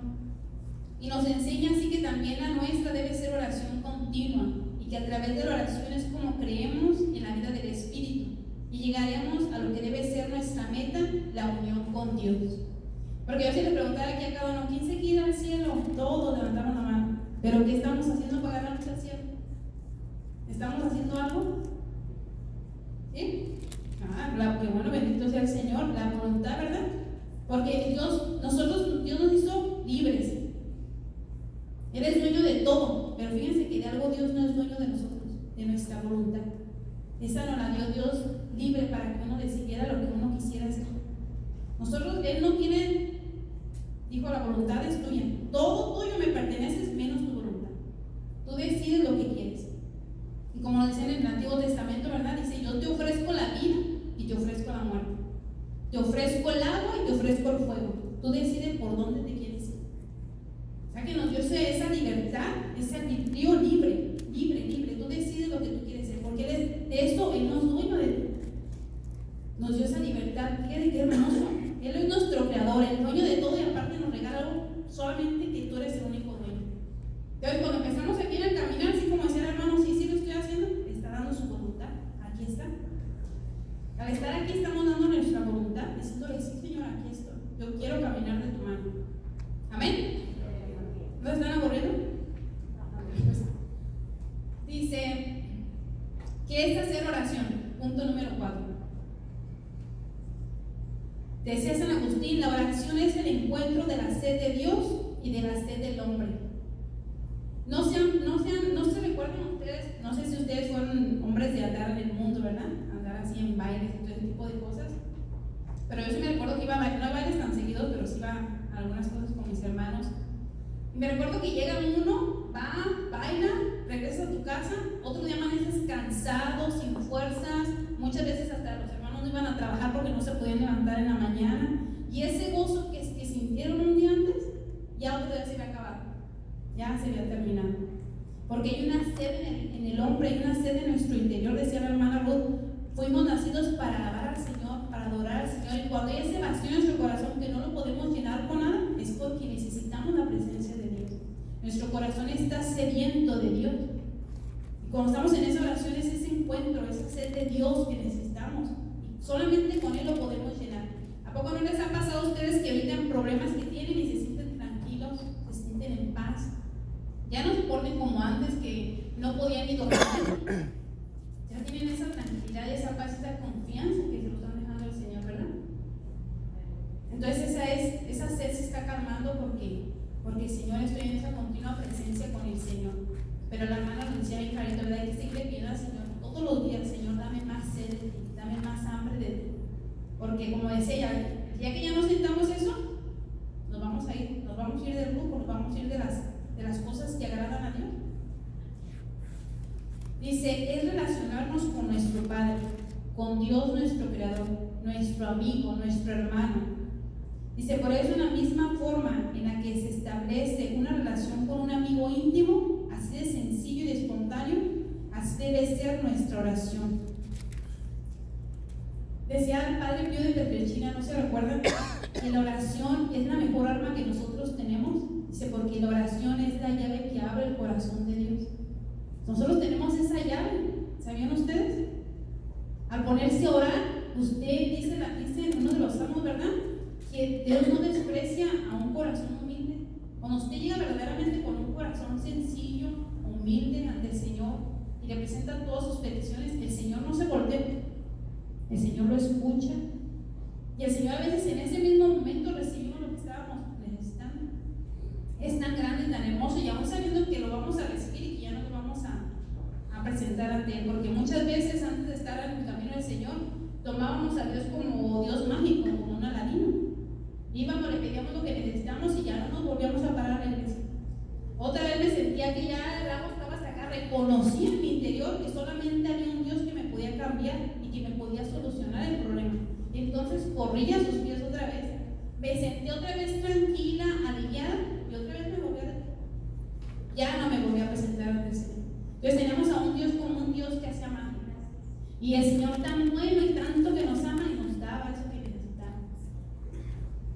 Y nos enseña así que también la nuestra debe ser oración continua. Y que a través de la oración es como creemos en la vida del Espíritu. Y llegaremos a lo que debe ser nuestra meta, la unión con Dios. Porque yo si le preguntara aquí a cada uno, ¿quién se quiere ir al cielo? Todos levantaron la mano. ¿Pero qué estamos haciendo para ganarnos al cielo? ¿Estamos haciendo algo? ¿Sí? Que bueno, bendito sea el Señor, la voluntad, ¿verdad? Porque Dios nos hizo libres. Él es dueño de todo, pero fíjense que de algo Dios no es dueño de nosotros, de nuestra voluntad. Esa nos la dio Dios libre para que uno decidiera lo que uno quisiera hacer. Nosotros, Él no tiene, dijo, la voluntad es tuya. Todo tuyo me pertenece menos tu voluntad. Tú decides lo que quieres. Y como lo dice en el Antiguo Testamento, ¿verdad? Dice, yo te ofrezco la vida y te ofrezco la muerte. Te ofrezco el agua y te ofrezco el fuego. Tú decides por dónde te quieres ir. O sea que nos dio esa libertad, ese arbitrio libre. Tú decides lo que tú quieres ser. Porque de esto Él no es dueño de ti. Nos dio esa libertad. Qué hermoso. Él es nuestro creador, el dueño de todo, y aparte nos regala algo solamente que tú eres el único dueño. Entonces, cuando empezamos aquí en el caminar, así como decía el hermano, sí lo estoy haciendo, le está dando su voluntad. Aquí está. Al estar aquí estamos dando nuestra voluntad, diciéndole, sí, Señor, aquí estoy. Yo quiero caminar de tu mano. Amén. ¿No están aburridos? Dice, ¿qué es hacer oración? Punto número 4. Decía San Agustín, la oración es el encuentro de la sed de Dios y de la sed del hombre. No se recuerdan ustedes, no sé si ustedes fueron hombres de andar en el mundo, ¿verdad? Andar así en bailes y todo ese tipo de cosas. Pero yo sí me recuerdo que iba a bailar, no a bailes tan seguidos, pero sí iba a algunas cosas con mis hermanos. Y me recuerdo que llega uno, va, baila, regresa a tu casa, otro día amaneces cansado, sin fuerzas, muchas veces hasta los hermanos no iban a trabajar porque no se podían levantar en la mañana. Y ese gozo que sintieron un día antes, ya otro día se había acabado, ya se había terminado. Porque hay una sed en el hombre, hay una sed en nuestro interior, decía la hermana Ruth. Fuimos nacidos para alabar al Señor, para adorar al Señor. Y cuando hay ese vacío en nuestro corazón que no lo podemos llenar con nada, es porque necesitamos la presencia de Dios. Nuestro corazón está sediento de Dios. Y cuando estamos en esa oración, es ese encuentro, esa sed de Dios que necesitamos. Y solamente con Él lo podemos llenar. ¿A poco no les ha pasado a ustedes que evitan problemas que tienen y se sienten tranquilos, se sienten en paz? Ya no se ponen como antes que no podían ni dormir. Ya tienen esa tranquilidad, esa paz, esa confianza que se los están dejando al Señor, ¿verdad? Entonces esa sed se está calmando porque el Señor, estoy en esa continua presencia con el Señor. Pero la hermana nos decía bien clarito, ¿verdad? Que seguirle pidiendo al Señor todos los días, Señor, dame más sed de ti, dame más hambre de ti. Porque como decía ella, ya que ya no sintamos eso, nos vamos a ir del grupo, nos vamos a ir de las cosas que agradan a Dios. Dice, es relacionarnos con nuestro Padre, con Dios nuestro Creador, nuestro amigo, nuestro hermano. Dice, por eso en la misma forma en la que se establece una relación con un amigo íntimo, así de sencillo y de espontáneo, así debe ser nuestra oración. Decía el Padre Pío de Pietrelcina, ¿no se recuerdan? Que la oración es la mejor arma que nosotros tenemos. Dice, porque la oración es la llave que abre el corazón de Dios. Nosotros tenemos esa llave, ¿sabían ustedes? Al ponerse a orar, usted dice en uno de los salmos, ¿verdad? Que Dios no desprecia a un corazón humilde. Cuando usted llega verdaderamente con un corazón sencillo, humilde ante el Señor y le presenta todas sus peticiones, el Señor no se voltea, el Señor lo escucha y el Señor a veces en ese mismo momento recibimos lo que estábamos necesitando. Es tan grande y tan hermoso, y aún sabiendo que lo vamos a recibir y que ya no lo vamos a presentar ante Él, porque muchas veces antes de estar en el camino del Señor, tomábamos a Dios como Dios mágico, como un aladino. Íbamos, le pedíamos lo que necesitamos y ya no nos volvíamos a parar a la iglesia. Otra vez me sentía que ya el agua estaba hasta acá, reconocí en mi interior que solamente había un Dios que me podía cambiar y que me podía solucionar el problema. Entonces corrí a sus pies otra vez, me sentí otra vez tranquila, aliviada y otra vez me volví ya no me volví a presentar ante el Señor. Entonces tenemos a un Dios como un Dios que hace amar. Y el Señor tan bueno y tanto que nos ama y nos daba eso que necesitamos.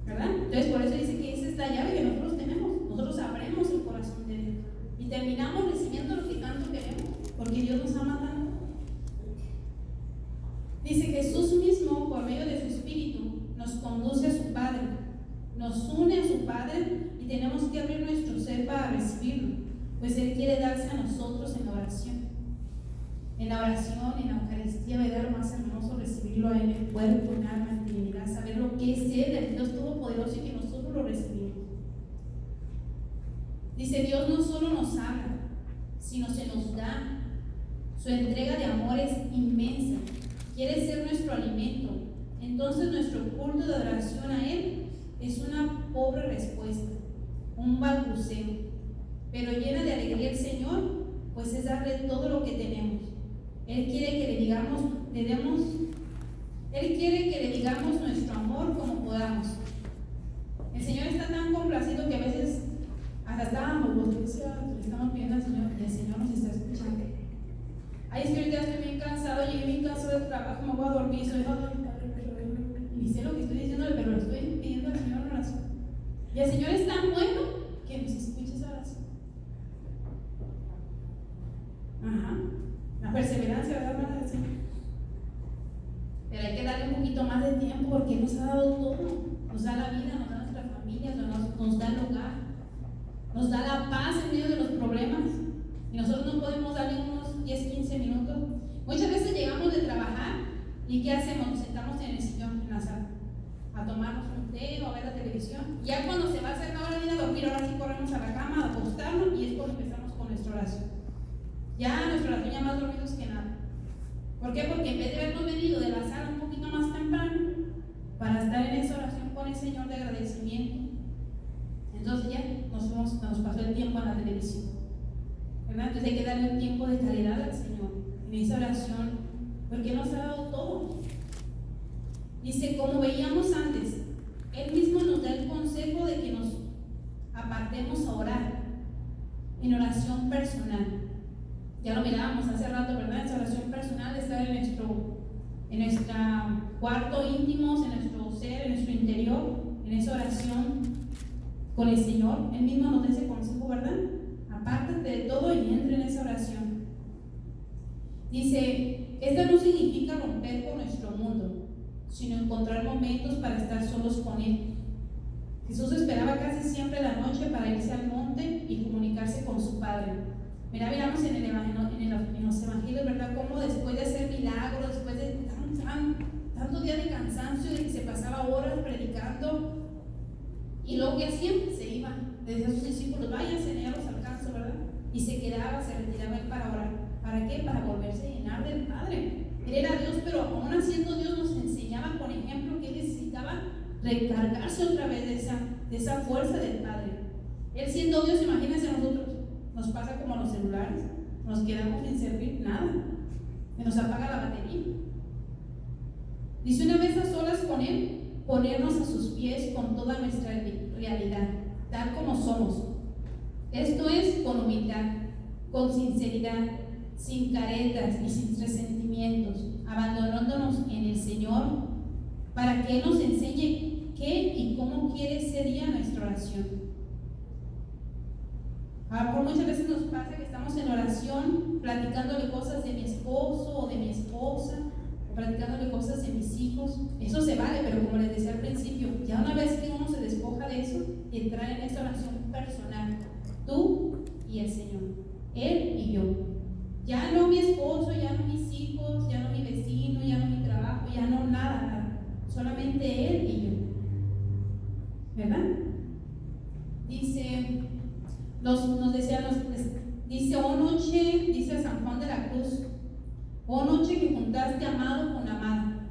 ¿Verdad? Entonces por eso dice que esa es la llave que nosotros tenemos. Nosotros abremos el corazón de Dios y terminamos recibiendo lo que tanto queremos, porque Dios nos ama tanto. Dice Jesús mismo, por medio de su Espíritu, nos conduce a su Padre, nos une a su Padre y tenemos que abrir nuestro ser para recibirlo, pues Él quiere darse a nosotros en la oración. En la oración, en la Eucaristía, ¿verdad? Lo más hermoso, recibirlo en el cuerpo, en alma, en divinidad, saber lo que es Él, el Dios Todopoderoso, y que nosotros lo recibimos. Dice, Dios no solo nos habla, sino se nos da. Su entrega de amor es inmensa. Quiere ser nuestro alimento. Entonces nuestro culto de adoración a Él es una pobre respuesta, un balbuceo, pero llena de alegría el Señor, pues es darle todo lo que tenemos. Él quiere que le digamos nuestro amor como podamos. El Señor está tan complacido que a veces hasta estábamos le estamos pidiendo al Señor y el Señor nos está escuchando. Ay, es que ahorita estoy bien cansado, llegué bien cansado del trabajo, me voy a dormir, y sé lo que estoy diciendo, pero lo estoy pidiendo al Señor en oración. Y el Señor es tan bueno que nos escucha esa oración. Ajá. La perseverancia, ¿verdad, hermana? Sí. Pero hay que darle un poquito más de tiempo porque Él nos ha dado todo. Nos da la vida, nos da nuestra familia, nos da el hogar, nos da la paz en medio de los problemas. Y nosotros no podemos darle unos 10, 15 minutos. Muchas veces llegamos de trabajar y ¿qué hacemos? Nos sentamos en el sillón, en la sala, a tomarnos un té o a ver la televisión. Ya cuando se va a hacer la hora de ir a dormir, ahora sí corremos a la cama, a acostarnos y es cuando empezamos con nuestra oración. Ya nuestra oración ya más dormidos que nada. ¿Por qué? Porque en vez de habernos venido de la sala un poquito más temprano para estar en esa oración con el Señor de agradecimiento, entonces ya nos pasó el tiempo en la televisión, ¿verdad? Entonces hay que darle un tiempo de calidad al Señor en esa oración, porque Él nos ha dado todo. Dice, como veíamos antes, Él mismo nos da el consejo de que nos apartemos a orar en oración personal. Ya lo mirábamos hace rato, ¿verdad? Esa oración personal, estar en nuestro cuarto íntimo, en nuestro ser, en nuestro interior, en esa oración con el Señor. Él mismo nos da ese consejo, ¿verdad? Apártate de todo y entra en esa oración. Dice, esto no significa romper con nuestro mundo, sino encontrar momentos para estar solos con Él. Jesús esperaba casi siempre la noche para irse al monte y comunicarse con su Padre. Miramos en los evangelios, ¿verdad? Cómo después de hacer milagros, después de tantos días de cansancio, de que se pasaba horas predicando, y luego que hacían, se iban, le decía a sus discípulos, váyanse, ya los alcanzo, ¿verdad? Y se quedaba, se retiraba Él para orar. ¿Para qué? Para volverse a llenar del Padre. Él era Dios, pero aún haciendo Dios nos enseñaba con ejemplo que Él necesitaba recargarse otra vez de esa fuerza del Padre. Él siendo Dios, imagínense a nosotros. Nos pasa como los celulares, nos quedamos sin servir nada, se nos apaga la batería. Dice, una vez a solas con Él, ponernos a sus pies con toda nuestra realidad, tal como somos. Esto es con humildad, con sinceridad, sin caretas y sin resentimientos, abandonándonos en el Señor para que Él nos enseñe qué y cómo quiere ser día nuestra oración. A lo mejor muchas veces nos pasa que estamos en oración platicándole cosas de mi esposo o de mi esposa, o platicándole cosas de mis hijos. Eso se vale, pero como les decía al principio, ya una vez que uno se despoja de eso, entrar en esa oración personal, tú y el Señor, Él y yo. Ya no mi esposo, ya no mis hijos, ya no mi vecino, ya no mi trabajo, ya no nada. Solamente Él y yo. ¿Verdad? Dice... Dice, oh noche, dice San Juan de la Cruz, oh noche que juntaste amado con amada,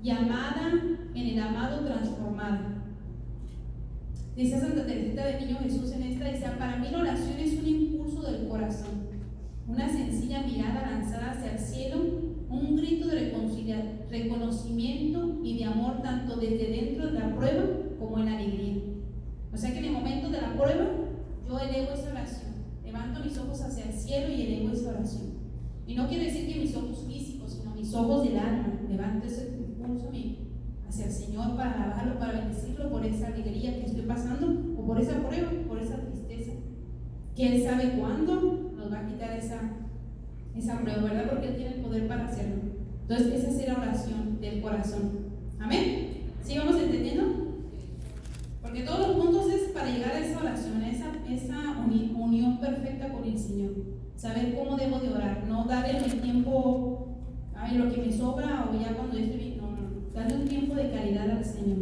y amada en el amado transformada. Dice Santa Teresita de Niño Jesús en esta, dice, para mí la oración es un impulso del corazón, una sencilla mirada lanzada hacia el cielo, un grito de reconocimiento y de amor tanto desde dentro de la prueba como en la alegría. O sea que en el momento de la prueba yo elevo esa oración, levanto mis ojos hacia el cielo y elevo esa oración. Y no quiere decir que mis ojos físicos, sino mis ojos del alma, levanto ese impulso hacia el Señor para alabarlo, para bendecirlo por esa alegría que estoy pasando, o por esa prueba, por esa tristeza, que Él sabe cuándo nos va a quitar esa prueba, ¿verdad? Porque Él tiene el poder para hacerlo. Entonces esa es la oración del corazón. Amén. ¿Sí vamos entendiendo? Porque todos los puntos es para llegar a esa oración, a esa unión perfecta con el Señor. Saber cómo debo de orar, no darle el tiempo, ay, lo que me sobra o ya cuando estoy bien. No, darle un tiempo de calidad al Señor.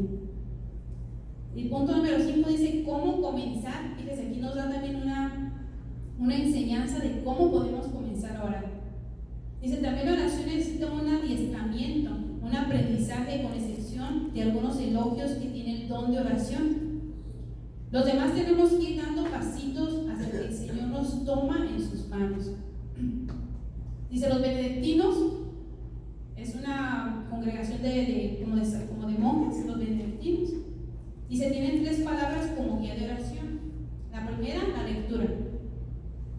El punto número 5 dice cómo comenzar. Fíjense, aquí nos da también una enseñanza de cómo podemos comenzar a orar. Dice, también la oración necesita un adiestramiento, un aprendizaje con excepción de algunos elogios que tienen el don de oración. Los demás tenemos que ir dando pasitos hasta que el Señor nos toma en sus manos. Dice, los benedictinos es una congregación como de monjas, los benedictinos. Dice, tienen 3 palabras como guía de oración. La primera, la lectura.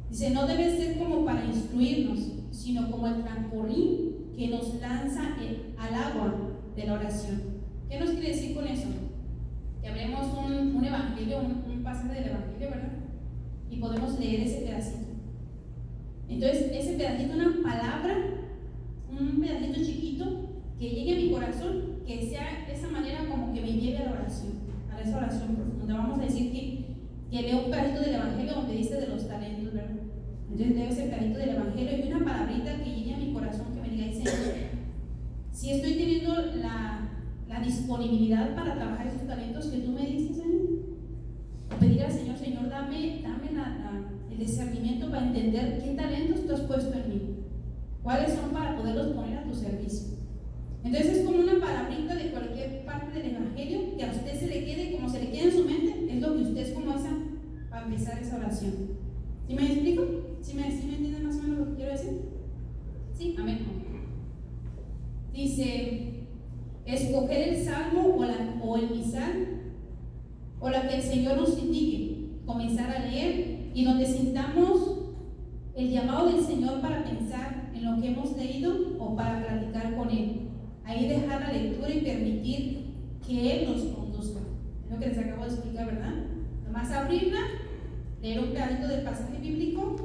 Dice, no debe ser como para instruirnos, sino como el trampolín que nos lanza al agua de la oración. ¿Qué nos quiere decir con eso? Que hablemos un evangelio, un pasaje del evangelio, ¿verdad? Y podemos leer ese pedacito. Entonces, ese pedacito, una palabra, un pedacito chiquito que llegue a mi corazón, que sea esa manera como que me lleve a la oración, a esa oración profunda. Vamos a decir que leo un pedacito del evangelio donde dice de los talentos, ¿verdad? Entonces leo ese pedacito del evangelio y una palabrita que llegue a mi corazón que me diga, Señor, si estoy teniendo la disponibilidad para trabajar esos talentos que tú me diste, Señor, o pedir al Señor, Señor, dame el discernimiento para entender qué talentos tú has puesto en mí, cuáles son para poderlos poner a tu servicio. Entonces es como una palabrita de cualquier parte del evangelio que a usted se le quede, como se le quede en su mente, es lo que usted es como esa para empezar esa oración. ¿Sí me explico? ¿Sí me entienden más o menos lo que quiero decir? Sí, amén. Dice, escoger el salmo o el misal o la que el Señor nos indique, comenzar a leer y donde sintamos el llamado del Señor para pensar en lo que hemos leído o para platicar con Él. Ahí dejar la lectura y permitir que Él nos conduzca. Es lo que les acabo de explicar, ¿verdad? Nomás abrirla, leer un pedacito del pasaje bíblico,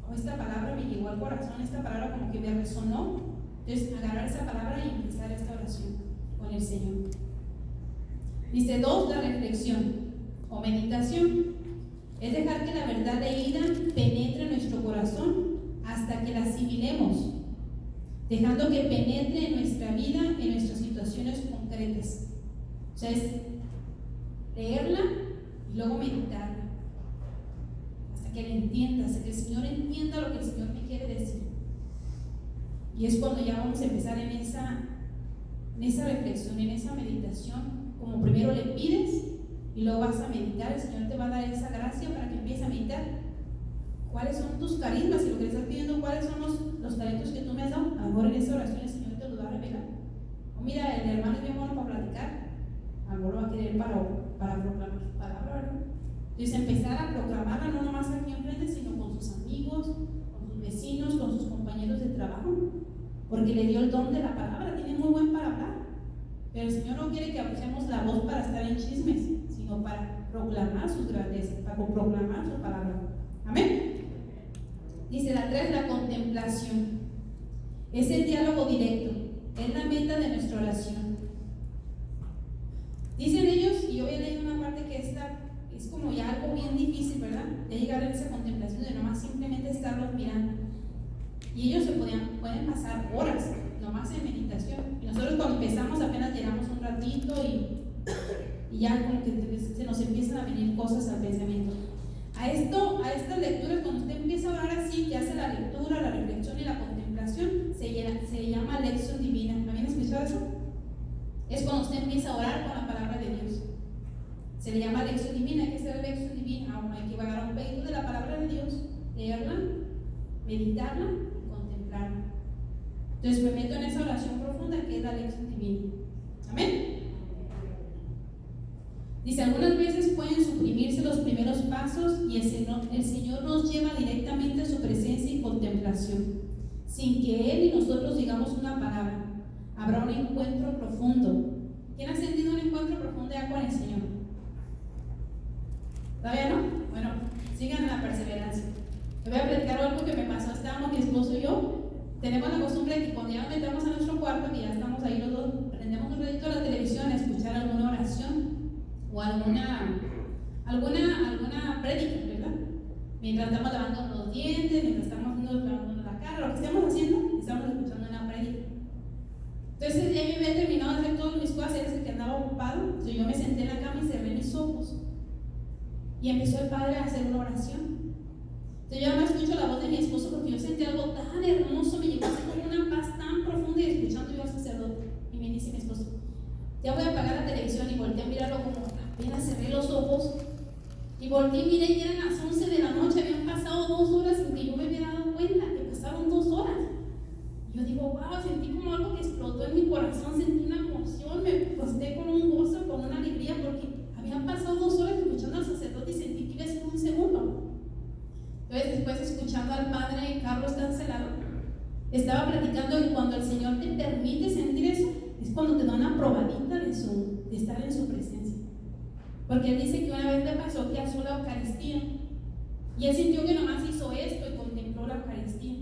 o esta palabra me llegó al corazón, esta palabra como que me resonó. Entonces, agarrar esa palabra y empezar esta oración con el Señor. Dice 2, la reflexión o meditación. Es dejar que la verdad leída penetre en nuestro corazón hasta que la asimilemos, dejando que penetre en nuestra vida, en nuestras situaciones concretas. O sea, es leerla y luego meditarla hasta que la entienda, hasta que el Señor entienda lo que el Señor me quiere decir. Y es cuando ya vamos a empezar en esa reflexión, en esa meditación. Como primero le pides y luego vas a meditar, el Señor te va a dar esa gracia para que empieces a meditar. ¿Cuáles son tus carismas? Y lo que le estás pidiendo, ¿cuáles son los talentos que tú me has dado? A lo mejor en esa oración el Señor te lo va a revelar. O mira, el hermano es bien bueno para platicar, a lo mejor lo va a querer para proclamar su palabra, ¿verdad? Entonces empezar a proclamarla no nomás aquí enfrente, sino con sus amigos, con sus vecinos, con sus compañeros de trabajo, porque le dio el don de la palabra, tiene muy buen para hablar. Pero el Señor no quiere que usemos la voz para estar en chismes, sino para proclamar sus grandezas, para proclamar su palabra. Amén. Dice la 3, la contemplación. Es el diálogo directo, es la meta de nuestra oración. Dicen ellos, y yo voy a leer una parte que esta es como ya algo bien difícil, ¿verdad? De llegar a esa contemplación, de nomás simplemente estarlos mirando. Y ellos pueden pasar horas nomás en meditación. Y nosotros cuando empezamos apenas llegamos un ratito y ya como que se nos empiezan a venir cosas al pensamiento. A estas lecturas, cuando usted empieza a orar meditarla y contemplarla. Entonces me meto en esa oración profunda que es la lección divina. Amén. Dice, algunas veces pueden suprimirse los primeros pasos y el Señor nos lleva directamente a su presencia y contemplación, sin que Él y nosotros digamos una palabra. Habrá un encuentro profundo. ¿Quién ha sentido un encuentro profundo ya con el Señor? ¿Todavía no? Bueno, sigan la perseverancia. Les voy a platicar algo que me pasó. Estábamos mi esposo y yo. Tenemos la costumbre de que cuando ya nos metemos a nuestro cuarto, que ya estamos ahí los dos, prendemos un ratito la televisión a escuchar alguna oración o alguna prédica, ¿verdad? Mientras estamos lavando los dientes, mientras estamos lavando la cara, lo que estemos haciendo, estamos escuchando una prédica. Entonces ese día yo había terminado de hacer todas mis cosas, era el que andaba ocupado. Entonces yo me senté en la cama y cerré mis ojos. Y empezó el Padre a hacer una oración. Entonces yo además escucho la voz de mi esposo porque yo sentí algo tan hermoso, me llegó así como una paz tan profunda y escuchando yo al sacerdote. Y me dice mi esposo, ya voy a apagar la televisión, y volteé a mirarlo como apenas cerré los ojos. Y volteé y miré y eran las 11 de la noche, habían pasado 2 horas sin que yo me hubiera dado cuenta que pasaron 2 horas. Y yo digo, wow, sentí como algo que explotó en mi corazón, sentí una emoción, me acosté con un gozo, con una alegría, porque habían pasado 2 horas escuchando al sacerdote y sentí que iba a ser un segundo. Entonces después, escuchando al Padre Carlos Cancelado, estaba platicando que cuando el Señor te permite sentir eso, es cuando te da una probadita de estar en su presencia. Porque él dice que una vez le pasó que alzó la Eucaristía y él sintió que nomás hizo esto y contempló la Eucaristía.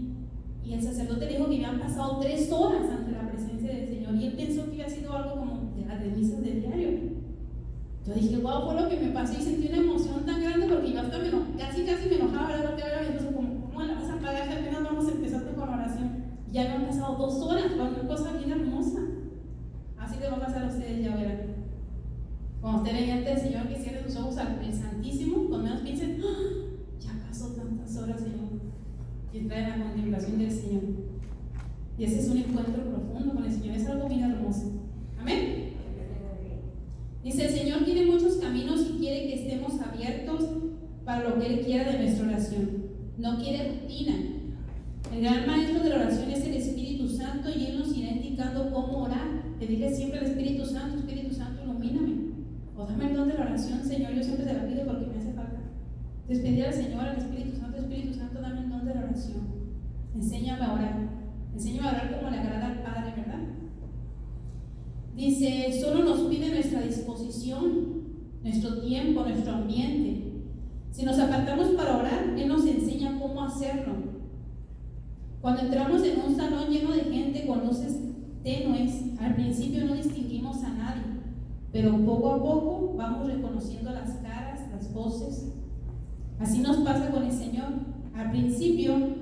Y el sacerdote le dijo que habían pasado 3 horas ante la presencia del Señor y él pensó que había sido algo como de las misas de diario. Yo dije, wow, fue lo que me pasó y sentí una emoción tan grande porque yo hasta casi me enojaba, ¿verdad? Porque ahora me dijo, ¿cómo la vas a pagar si apenas vamos a empezar con oración? Y ya habían pasado 2 horas, fue una cosa bien hermosa. Así te va a pasar a ustedes, ya verán. Cuando usted vea ante el Señor, que cierre sus ojos al Santísimo, cuando menos piensen, ¡ah! Ya pasó tantas horas, Señor. Y entra en la contemplación del Señor. Y ese es un encuentro profundo con el Señor, es algo bien hermoso. Amén. Dice, el Señor tiene muchos caminos y quiere que estemos abiertos para lo que Él quiera de nuestra oración. No quiere rutina. El gran maestro de la oración es el Espíritu Santo y Él nos irá indicando cómo orar. Pedirle siempre al Espíritu Santo, ilumíname. O dame el don de la oración, Señor, yo siempre te la pido porque me hace falta. Entonces pedir al Señor, al Espíritu Santo, dame el don de la oración. Enséñame a orar. Enséñame a orar como le agrada al Padre, ¿verdad? Dice, solo nos pide nuestra disposición, nuestro tiempo, nuestro ambiente. Si nos apartamos para orar, Él nos enseña cómo hacerlo. Cuando entramos en un salón lleno de gente con luces tenues, al principio no distinguimos a nadie, pero poco a poco vamos reconociendo las caras, las voces. Así nos pasa con el Señor. Al principio,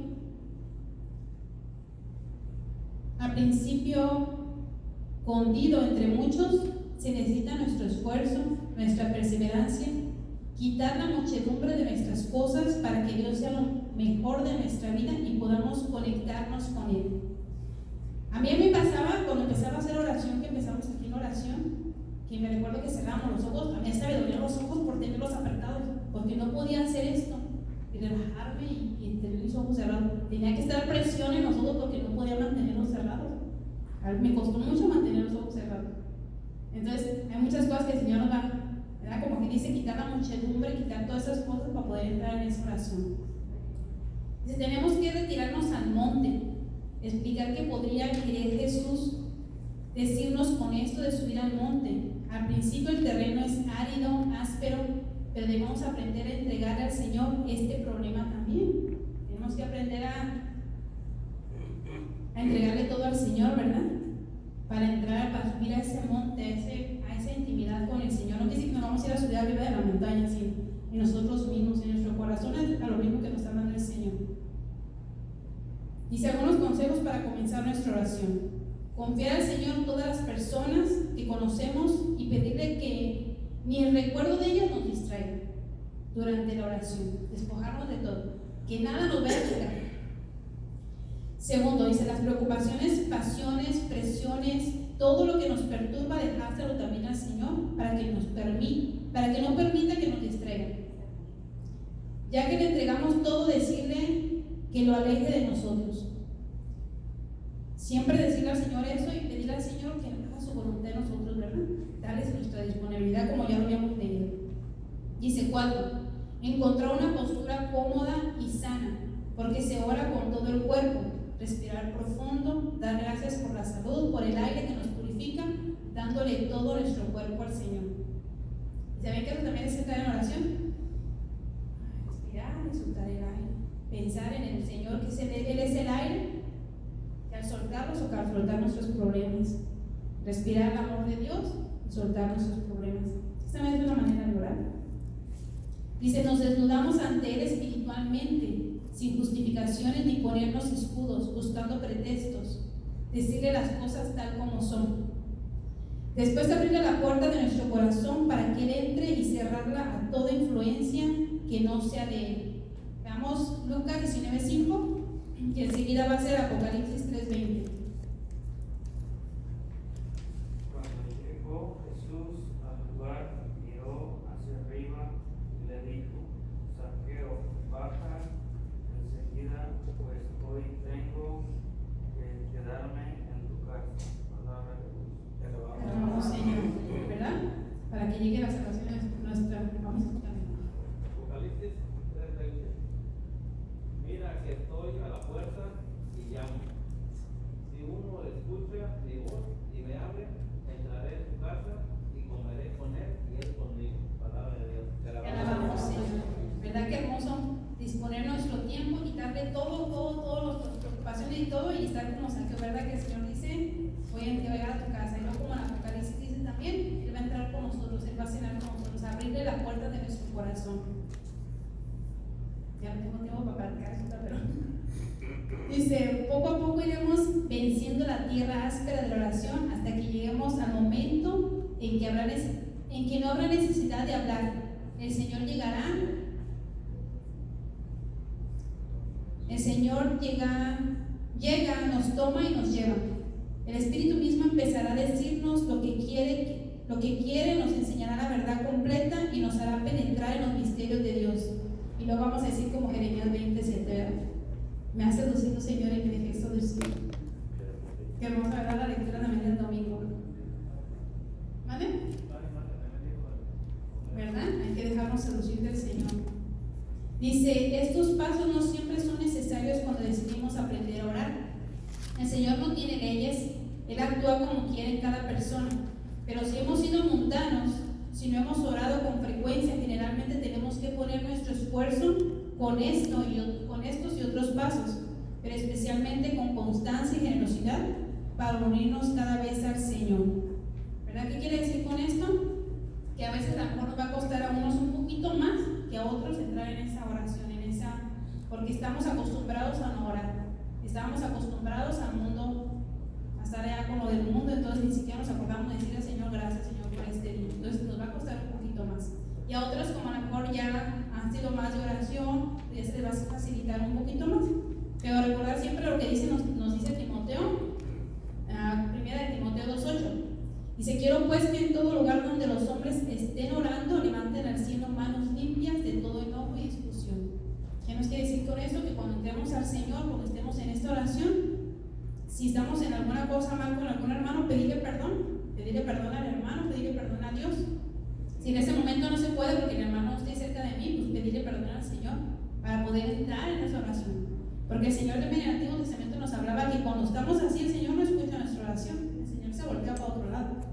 escondido entre muchos, se necesita nuestro esfuerzo, nuestra perseverancia, quitar la muchedumbre de nuestras cosas para que Dios sea lo mejor de nuestra vida y podamos conectarnos con Él. A mí me pasaba cuando empezaba a hacer oración, que empezamos aquí en oración, que me recuerdo que cerrábamos los ojos, a mí hasta me dolían los ojos por tenerlos apretados, porque no podía hacer esto, y relajarme y tener mis ojos cerrados. Tenía que estar presión en los ojos porque no podía mantenerlos cerrados. A mí me costó mucho mantener los ojos cerrados. Entonces, hay muchas cosas que el Señor nos da, ¿verdad? Como que dice, quitar la muchedumbre, quitar todas esas cosas para poder entrar en esa oración. Dice, tenemos que retirarnos al monte, explicar qué podría querer Jesús decirnos con esto de subir al monte. Al principio el terreno es árido, áspero, pero debemos aprender a entregarle al Señor este problema también. Tenemos que aprender a entregarle todo al Señor, ¿verdad? Para entrar, para subir a ese monte, a esa intimidad con el Señor. No quiere decir que nos vamos a ir a subir arriba de la montaña, sino en nosotros mismos, en nuestro corazón, a lo mismo que nos está dando el Señor. Dice algunos consejos para comenzar nuestra oración. Confiar al Señor todas las personas que conocemos y pedirle que ni el recuerdo de ellas nos distraiga durante la oración. Despojarnos de todo, que nada nos vaya a quitar. Segundo, dice, las preocupaciones, pasiones, presiones, todo lo que nos perturba, dejárselo también al Señor para que no permita que nos distraiga. Ya que le entregamos todo, decirle que que lo aleje de nosotros. Siempre decirle al Señor eso y pedirle al Señor que haga su voluntad en nosotros, ¿verdad? Darles nuestra disponibilidad como ya lo habíamos leído. Dice 4. Encontrar una postura cómoda y sana, porque se ora con todo el cuerpo. Respirar profundo, dar gracias por la salud, por el aire que nos purifica, dándole todo nuestro cuerpo al Señor. ¿Saben que eso también es entrar en oración? Respirar y soltar el aire. Pensar en el Señor, que Él es el aire, y al soltarlos o al soltar nuestros problemas. Respirar el amor de Dios y soltar nuestros problemas. Esta también es una manera de orar. Dice, nos desnudamos ante Él espiritualmente, sin justificaciones ni ponernos escudos, buscando pretextos, decirle las cosas tal como son. Después de abrirle la puerta de nuestro corazón para que Él entre y cerrarla a toda influencia que no sea de Él. Veamos Lucas 19:5, y enseguida va a ser Apocalipsis 3:20. Cuando llegó Jesús al lugar, miró hacia arriba y le dijo: Zaqueo, baja enseguida, pues hoy tengo que quedarme en tu casa. Palabra de Dios. Alabamos, Señor, ¿verdad? Para que llegue la salvación de nuestra. Vamos a escuchar. Apocalipsis 3:20. Mira que estoy a la puerta y llamo. Si uno escucha mi voz y me abre, entraré en su casa y comeré con él y él conmigo. Palabra de Dios. Te Alabamos, Señor. ¿Verdad que hermoso? Disponer nuestro tiempo, quitarle todas las preocupaciones y todo, y estar como Zaqueo, ¿verdad? Que el Señor dice, voy a llegar a tu casa. Y luego como en Apocalipsis dice también, Él va a entrar con nosotros, Él va a cenar con nosotros, abrirle la puerta de nuestro corazón. Ya no tengo tiempo para platicar eso, pero dice, poco a poco iremos venciendo la tierra áspera de la oración hasta que lleguemos al momento en que no habrá necesidad de hablar. El Señor llegará. El Señor llega, nos toma y nos lleva. El Espíritu mismo empezará a decirnos lo que quiere, nos enseñará la verdad completa y nos hará penetrar en los misterios de Dios. Y lo vamos a decir como Jeremías 20:7. Me ha seducido, Señor, y me dejé seducir. Qué hermosa, ¿verdad? La lectura también del domingo. ¿Vale? ¿Verdad? Hay que dejarnos seducir del Señor. Dice, estos pasos no siempre son necesarios cuando decidimos aprender a orar. El Señor no tiene leyes, Él actúa como quiere en cada persona. Pero si hemos sido mundanos, si no hemos orado con frecuencia, generalmente tenemos que poner nuestro esfuerzo con estos y otros pasos, pero especialmente con constancia y generosidad para unirnos cada vez al Señor. ¿Verdad? ¿Qué quiere decir con esto? Que a veces a lo mejor nos va a costar a unos un poquito más que a otros entrar en esa oración, porque estamos acostumbrados a no orar, estamos acostumbrados al mundo, a estar allá con lo del mundo, entonces ni siquiera nos acordamos de decirle al Señor, gracias Señor por este día, entonces nos va a costar un poquito más. Y a otros, como a lo mejor ya han sido más de oración, ya se les va a facilitar un poquito más, pero recordar siempre lo que dice, nos dice Timoteo, primera de Timoteo 2:8. Dice, quiero pues que en todo lugar donde los hombres estén orando, levanten al cielo manos limpias de todo enojo y discusión. ¿Qué nos quiere decir con esto? Que cuando entremos al Señor, cuando estemos en esta oración, si estamos en alguna cosa mal con algún hermano, pedirle perdón al hermano, pedirle perdón a Dios. Si en ese momento no se puede porque el hermano no esté cerca de mí, pues pedirle perdón al Señor para poder entrar en esa oración. Porque el Señor también en el Antiguo Testamento nos hablaba que cuando estamos así, el Señor no escucha nuestra oración, el Señor se voltea para otro lado.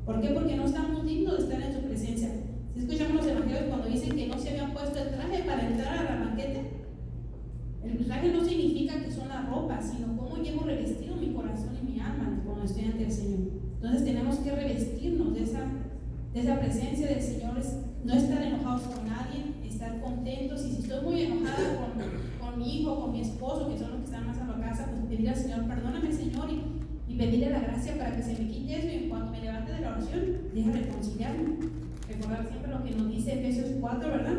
¿Por qué? Porque no estamos dignos de estar en su presencia. Si escuchamos los evangelios cuando dicen que no se habían puesto el traje para entrar a la banquete, el traje no significa que son las ropas, sino cómo llevo revestido mi corazón y mi alma cuando estoy ante el Señor. Entonces tenemos que revestirnos de esa presencia del Señor, no estar enojados con nadie, estar contentos. Y si estoy muy enojada con mi hijo, con mi esposo, que son los que están más a la casa, pues pedirle al Señor, perdóname Señor, y pedirle la gracia para que se me quite eso, y en cuanto me levante de la oración, deja reconciliarme. Recordar siempre lo que nos dice Efesios 4, ¿verdad?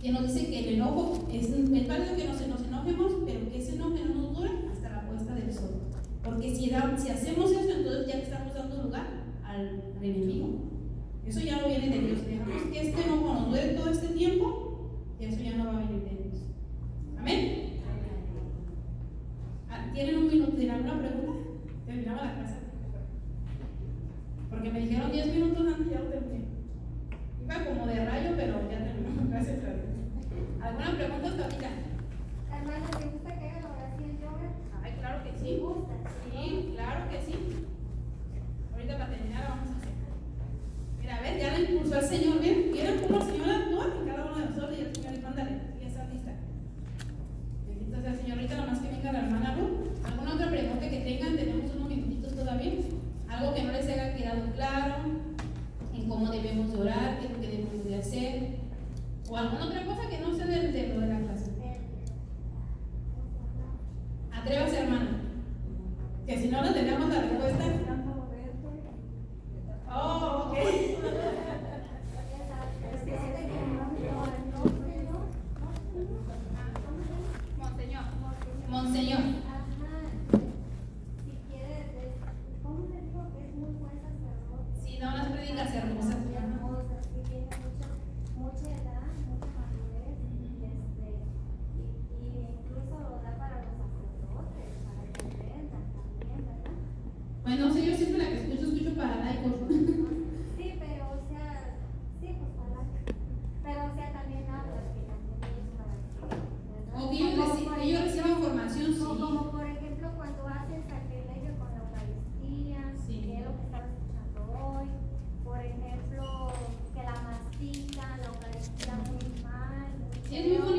Que nos dice que el enojo es válido que nos enojemos, pero que ese enojo no nos dure hasta la puesta del sol. Porque si hacemos eso, entonces ya estamos dando lugar al enemigo. Eso ya no viene de Dios. Dejamos que este enojo nos dure todo este tiempo, y eso ya no va a venir de Dios. Amén. ¿Tienen un minuto? ¿Tienen alguna pregunta? Terminamos la clase. Porque me dijeron 10 minutos antes y ya lo terminé. Iba como de rayo, pero ya terminamos. Gracias a Dios. ¿Alguna pregunta hasta ahorita? Hermana, ¿te gusta que haga la oración yoga? Ay, claro que ¿Te sí. gusta? Sí, claro que sí. Ahorita para terminar la vamos a hacer. Mira, ves, ya la impulsó el Señor. ¿Ven? ¿Vieron cómo el Señor actúa en cada uno de nosotros? Y el Señor dijo, ándale, ya está lista. Bendito sea el Señor. Ahorita nomás que venga la hermana Ruth. ¿Alguna otra pregunta que tengan? Tenemos unos minutitos todavía. Algo que no les haya quedado claro en cómo debemos de orar, qué es lo que debemos de hacer. O alguna otra cosa que no sea de lo de la clase. Atrévase, hermana. Que si no, no tenemos la respuesta. Oh, ok. Monseñor. Monseñor. Ajá. Si quieres, ¿cómo le digo que es muy buen sacerdote? Si no, las predicas hermosas. Hermosa, sí, tiene mucha edad, mucha madurez, y incluso lo da para los sacerdotes, para que aprendan también, ¿verdad? Bueno, sí, yo siempre la que escucho para laicos. Sí, pero o sea, sí, pues para, pero o sea, también habla que también es para que, ¿verdad? O que ellos reciban formación, sí. Como por ejemplo cuando haces sacrilegio con la Eucaristía, Sí. que es lo que estaba escuchando hoy, por ejemplo, que la mastica, la Eucaristía muy mal, muy Sí, es muy feo.